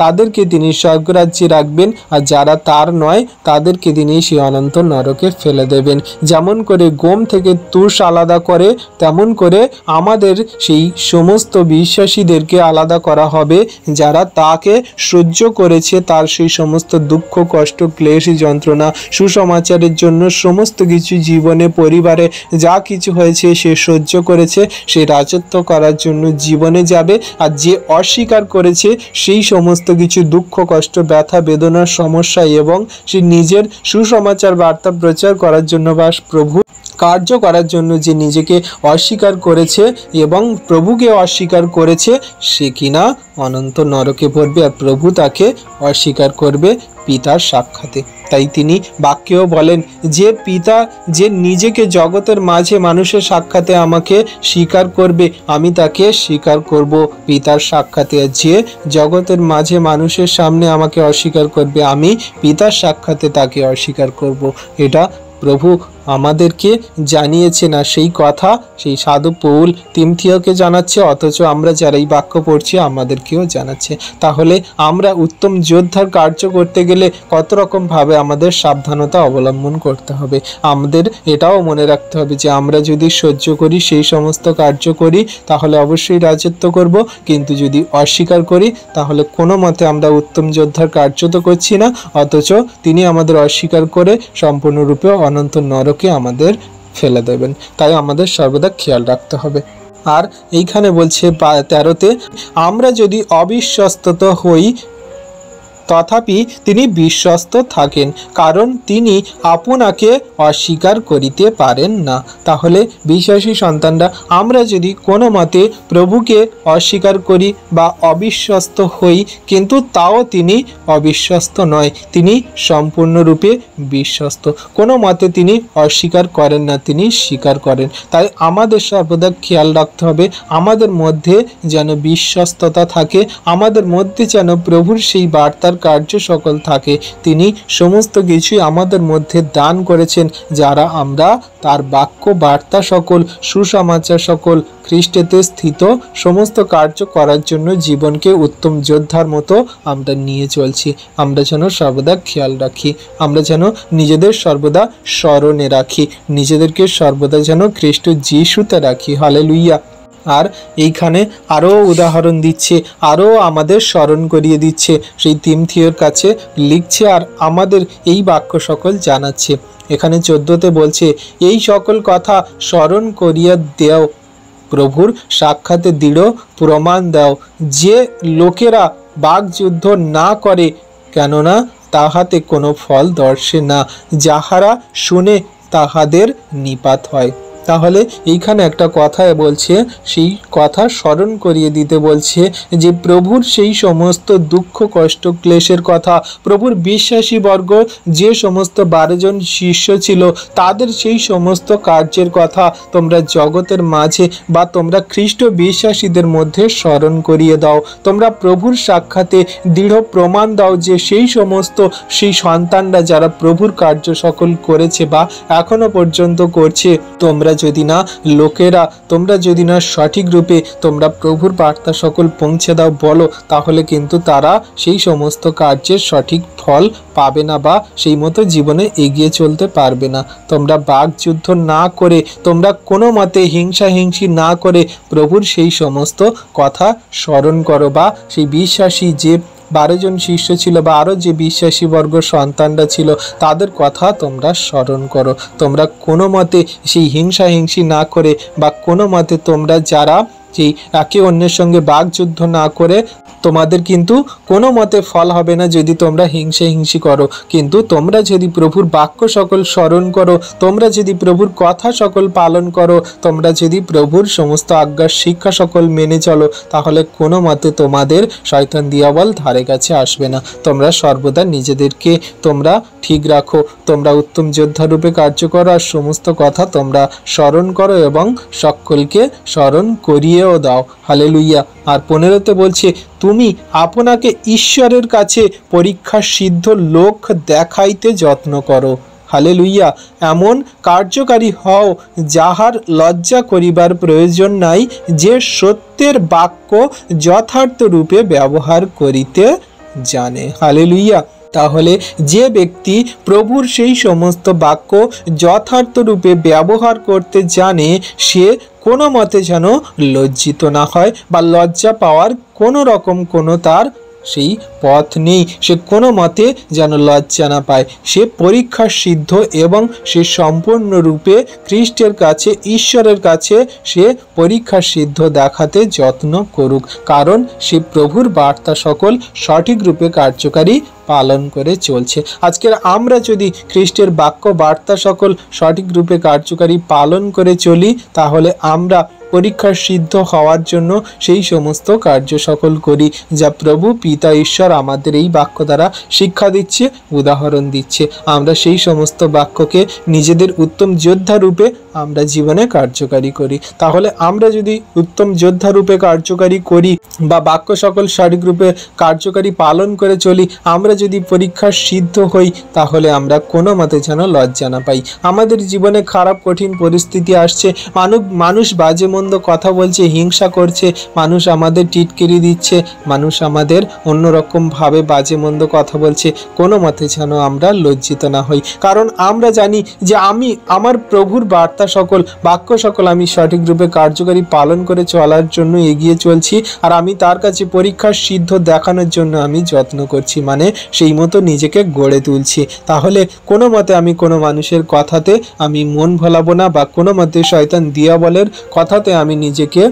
তাদেরকে তিনি স্বর্গরাজ্যে রাখবেন, আর যারা তার নয় তাদেরকে তিনি সেই অনন্ত নরকে ফেলে দেবেন। যেমন করে গম থেকে তুষ আলাদা করে, তেমন করে আমাদের সেই সমস্ত বিশ্বাসীদেরকে আলাদা করা হবে, যারা তাকে সহ্য করেছে, তার সেই সমস্ত দুঃখ, কষ্ট, ক্লেশ, যন্ত্রণা, সুসমাচারের জন্য সমস্ত কিছু জীবনে, পরিবারে যা কিছু হয়েছে সে সহ্য করেছে, সে রাজত্ব করার জন্য জীবনে যাবে। আর যে অস্বীকার করেছে সেই সমস্ত কিছু দুঃখ, কষ্ট, ব্যথা, বেদনার সমস্যা এবং সে নিজের সুসমাচার বার্তা প্রচার করার জন্য বা প্রভু কার্য করার জন্য যে নিজেকে অস্বীকার করেছে এবং প্রভুকে অস্বীকার করেছে, সে কিনা অনন্ত নরকে পড়বে, আর প্রভু তাকে অস্বীকার করবে, পিতার সাক্ষাতে। তাই তিনি বাক্যেও বলেন যে পিতা যে নিজেকে জগতের মাঝে মানুষের সাক্ষাতে আমাকে স্বীকার করবে, আমি তাকে স্বীকার করব পিতার সাক্ষাতে। যে জগতের মাঝে মানুষের সামনে আমাকে অস্বীকার করবে, আমি পিতার সাক্ষাতে তাকে অস্বীকার করব। এটা প্রভু আমাদেরকে জানিয়েছে না, সেই কথা সেই সাধু পৌল তিমথিওকে জানাচ্ছে, অথচ আমরা যারা এই বাক্য পড়ছি আমাদেরকেও জানাচ্ছে। তাহলে আমরা উত্তম যোদ্ধার কার্য করতে গেলে কত রকমভাবে আমাদের সাবধানতা অবলম্বন করতে হবে। আমাদের এটাও মনে রাখতে হবে যে আমরা যদি সহ্য করি, সেই সমস্ত কার্য করি, তাহলে অবশ্যই রাজত্ব করব, কিন্তু যদি অস্বীকার করি তাহলে কোনো মতে আমরা উত্তম যোদ্ধার কার্য তো করছি না, অথচ তিনি আমাদের অস্বীকার করে সম্পূর্ণরূপে অনন্ত নরকে আমাদের ফেলে দেবেন। তাই আমাদের সর্বদা খেয়াল রাখতে হবে। আর এইখানে বলছে 13তে, আমরা যদি অবিশ্বস্ত হই তথাপি তিনি বিশ্বস্ত থাকেন, কারণ তিনি আপনাকে অস্বীকার করিতে পারেন না। তাহলে বিশ্বাসী সন্তানরা, আমরা যদি কোনো মতে প্রভুকে অস্বীকার করি বা অবিশ্বস্ত হই, কিন্তু তাও তিনি অবিশ্বস্ত নয়, তিনি সম্পূর্ণরূপে বিশ্বস্ত। কোনো মতে তিনি অস্বীকার করেন না, তিনি স্বীকার করেন। তাই আমাদের সর্বদা খেয়াল রাখতে হবে আমাদের মধ্যে যেন বিশ্বস্ততা থাকে, আমাদের মধ্যে যেন প্রভুর সেই বার্তার কার্য সকল থাকে। তিনি সমস্ত কিছুই আমাদের মধ্যে দান করেছেন, যারা আমরা তার বাক্য বার্তা সকল সুসমাচার সকল খ্রিস্টেতে স্থিত সমস্ত কার্য করার জন্য জীবনকে উত্তম যোদ্ধার মতো আমরা নিয়ে চলছি। আমরা যেন সর্বদা খেয়াল রাখি, আমরা যেন নিজেদের সর্বদা স্মরণে রাখি, নিজেদেরকে সর্বদা যেন খ্রিস্ট যিশুতে রাখি। হালেলুইয়া। আর এইখানে আরও উদাহরণ দিচ্ছে, আরও আমাদের স্মরণ করিয়ে দিচ্ছে, সেই তিমথিওর কাছে লিখছে আর আমাদের এই বাক্য সকল জানাচ্ছে। এখানে 14তে বলছে, এই সকল কথা স্মরণ করিয়া দেও, প্রভুর সাক্ষাতে দৃঢ় প্রমাণ দাও, যে লোকেরা বাকযুদ্ধ না করে, কেননা তাহাতে কোনো ফল দর্শে না, যাহারা শুনে তাহাদের নিপাত হয়। তাহলে এইখানে একটা কথা বলছে, সেই কথা স্মরণ করিয়ে দিতে বলছে যে প্রভুর সেই সমস্ত দুঃখ কষ্ট ক্লেশের কথা, প্রভুর বিশ্বাসী বর্গ যে সমস্ত 12 জন শিষ্য ছিল, তাদের সেই সমস্ত কার্যের কথা তোমরা জগতের মাঝে বা তোমরা খ্রিস্ট বিশ্বাসীদের মধ্যে স্মরণ করিয়ে দাও। তোমরা প্রভুর সাক্ষাতে দৃঢ় প্রমাণ দাও যে সেই সমস্ত সেই সন্তানরা যারা প্রভুর কার্য সকল করেছে বা এখনো পর্যন্ত করছে, তোমরা যদি না লোকেরা, তোমরা যদি না সঠিক রূপে তোমরা প্রভুর বার্তা সকল পৌঁছে দাও বলো, তাহলে কিন্তু তারা সেই সমস্ত কার্যের সঠিক ফল পাবে না বা সেই মতো জীবনে এগিয়ে চলতে পারবে না। তোমরা বাকযুদ্ধ না করে, তোমরা কোনো মতে হিংসাহিংসি না করে প্রভুর সেই সমস্ত কথা স্মরণ করো, বা সেই বিশ্বাসী যে 12 জন শিষ্য ছিল বা আরও যে বিশ্বাসী বর্গ সন্তানরা ছিল, তাদের কথা তোমরা স্মরণ করো। তোমরা কোনো মতে সেই হিংসাহিংসি না করে বা কোনো মতে তোমরা যারা যেই একে অন্যের সঙ্গে বাকযুদ্ধ না করে, তোমাদের কিন্তু কোনো মতে ফল হবে না যদি তোমরা হিংসি করো। কিন্তু তোমরা যদি প্রভুর বাক্য সকল স্মরণ করো, তোমরা যদি প্রভুর কথা সকল পালন করো, তোমরা যদি প্রভুর সমস্ত আজ্ঞার শিক্ষা সকল মেনে চলো, তাহলে কোনো মতে তোমাদের শয়তান দিয়াবল ধারে কাছে আসবে না। তোমরা সর্বদা নিজেদেরকে তোমরা ঠিক রাখো, তোমরা উত্তম যোদ্ধা রূপে কার্য করো, আর সমস্ত কথা তোমরা স্মরণ করো এবং সকলকে স্মরণ করিয়েও দাও। হালেলুইয়া। আর 15তে বলছে, তুমি আপনাকে ঈশ্বরের কাছে পরীক্ষা সিদ্ধ লোক দেখাইতে যত্ন করো। হালেলুইয়া। এমন কার্যকারী হও যাহার লজ্জা করিবার প্রয়োজন নাই, যে সত্যের বাক্য যথার্থ রূপে ব্যবহার করিতে জানে। হালেলুইয়া। তাহলে যে ব্যক্তি প্রভুর সেই সমস্ত বাক্য যথার্থ রূপে ব্যবহার করতে জানে, সে কোনো মতে যেন লজ্জিত না হয় বা লজ্জা পাওয়ার কোনো রকম কোনো তার সেই পথ নেই। সে কোনো মতে যেন লজ্জা না পায়, সে পরীক্ষা সিদ্ধ এবং সে সম্পূর্ণরূপে খ্রিস্টের কাছে, ঈশ্বরের কাছে সে পরীক্ষা সিদ্ধ দেখাতে যত্ন করুক, কারণ সে প্রভুর বার্তা সকল সঠিক রূপে কার্যকারী পালন করে চলছে। আজকের আমরা যদি খ্রিস্টের বাক্য বার্তা সকল সঠিক রূপে কার্যকারী পালন করে চলি, তাহলে আমরা পরীক্ষার সিদ্ধ হওয়ার জন্য সেই সমস্ত কার্য সকল করি যা প্রভু পিতা ঈশ্বর আমাদের এই বাক্য দ্বারা শিক্ষা দিচ্ছে, উদাহরণ দিচ্ছে। আমরা সেই সমস্ত বাক্যকে নিজেদের উত্তম যোদ্ধা রূপে আমরা জীবনে কার্যকারী করি। তাহলে আমরা যদি উত্তম যোদ্ধা রূপে কার্যকারী করি বা বাক্য সকল সঠিক রূপে কার্যকারী পালন করে চলি, আমরা যদি পরীক্ষার সিদ্ধ হই, তাহলে আমরা কোনো মতে যেন লজ্জা না পাই। আমাদের জীবনে খারাপ কঠিন পরিস্থিতি আসছে, মানুষ বাজে মন্দ কথা বলছে, হিংসা করছে, মানুষ আমাদের টিটকিরি দিচ্ছে, মানুষ আমাদের অন্যরকমভাবে বাজে মন্দ কথা বলছে, কোনো মতে যেন আমরা লজ্জিত না হই। কারণ আমরা জানি যে আমার প্রভুর বার্তা সকল বাক্য সকল আমি সঠিক রূপে কার্যকারী পালন করে চলার জন্য এগিয়ে চলছি, আর আমি তার কাছে পরীক্ষার সিদ্ধ দেখানোর জন্য আমি যত্ন করছি, মানে সেই মতো নিজেকে গড়ে তুলছি। তাহলে কোনো মতে আমি কোনো মানুষের কথাতে আমি মন ভোলাবো না, বা কোনো মতে শয়তান দিয়াবলের কথাতে আমি নিজেকে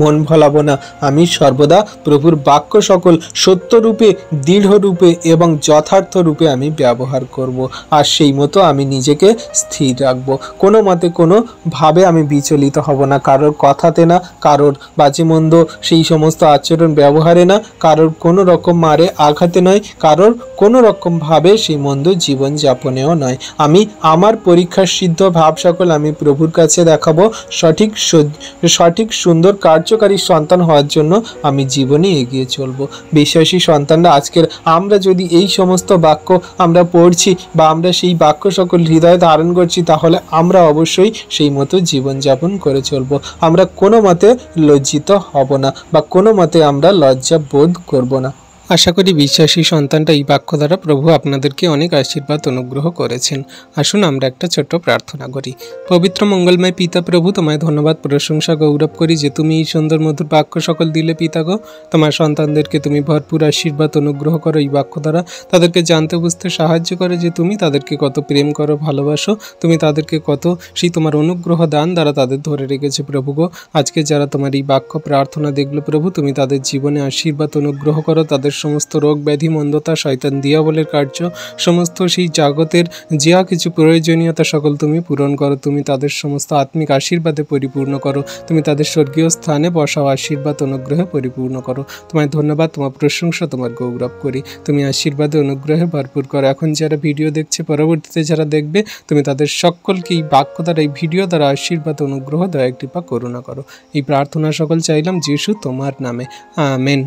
মন ভোলাবো না। আমি সর্বদা প্রভুর বাক্য সকল সত্যরূপে, দৃঢ়রূপে এবং যথার্থ রূপে আমি ব্যবহার করব, আর সেই মতো আমি নিজেকে স্থির রাখবো। কোনো মতে কোনোভাবে আমি বিচলিত হব না, কারোর কথাতে না, কারোর বাজে মন্দ সেই সমস্ত আচরণ ব্যবহারে না, কারোর কোনো রকম মারে আঘাতে নয়, কারোর কোনো রকমভাবে সেই মন্দ জীবনযাপনেও নয়। আমি আমার পরীক্ষার সিদ্ধ ভাব সকল আমি প্রভুর কাছে দেখাবো। সঠিক সুন্দর কার্যকারী সন্তান হওয়ার জন্য আমি জীবনে এগিয়ে চলবো। বিশ্বাসী সন্তানরা, আজকের আমরা যদি এই সমস্ত বাক্য আমরা পড়ছি বা আমরা সেই বাক্য সকল হৃদয়ে ধারণ করছি, তাহলে আমরা অবশ্যই সেই মতো জীবনযাপন করে চলবো। আমরা কোনো মতে লজ্জিত হব না, বা কোনো মতে আমরা লজ্জা বোধ করব না। আশা করি বিশ্বাসী সন্তানটা এই বাক্য দ্বারা প্রভু আপনাদেরকে অনেক আশীর্বাদ অনুগ্রহ করেছেন। আসুন আমরা একটা ছোট্ট প্রার্থনা করি। পবিত্র মঙ্গলময় পিতা প্রভু, তোমায় ধন্যবাদ প্রশংসা গৌরব করি যে তুমি এই সুন্দর মধুর বাক্য সকল দিলে পিতা গো। তোমার সন্তানদেরকে তুমি ভরপুর আশীর্বাদ অনুগ্রহ করো এই বাক্য দ্বারা, তাদেরকে জানতে বুঝতে সাহায্য করে যে তুমি তাদেরকে কত প্রেম করো, ভালোবাসো, তুমি তাদেরকে কত সেই তোমার অনুগ্রহ দান দ্বারা তাদের ধরে রেখেছে প্রভু গো। আজকে যারা তোমার এই বাক্য প্রার্থনা দেখলো প্রভু, তুমি তাদের জীবনে আশীর্বাদ অনুগ্রহ করো, তাদের সমস্ত রোগ ব্যাধি মন্দতা শয়তান দিয়াবলের কার্য সমস্ত সেই জগতের যা কিছু প্রয়োজনীয়তা সকল তুমি পূরণ করো, তুমি তাদের সমস্ত আত্মিক আশীর্বাদে পরিপূর্ণ করো, তুমি তাদের স্বর্গীয় স্থানে বসাও আশীর্বাদ অনুগ্রহে পরিপূর্ণ করো। তোমায় ধন্যবাদ, তোমার প্রশংসা, তোমার গৌরব করি। তুমি আশীর্বাদে অনুগ্রহে ভরপুর করো। এখন যারা ভিডিও দেখছে, পরবর্তীতে যারা দেখবে, তুমি তাদের সকলকে এই বাক্য দ্বারা, এই ভিডিও দ্বারা আশীর্বাদ অনুগ্রহ দয়া কৃপা করুণা করো। এই প্রার্থনা সকল চাইলাম যিশু তোমার নামে, আমেন।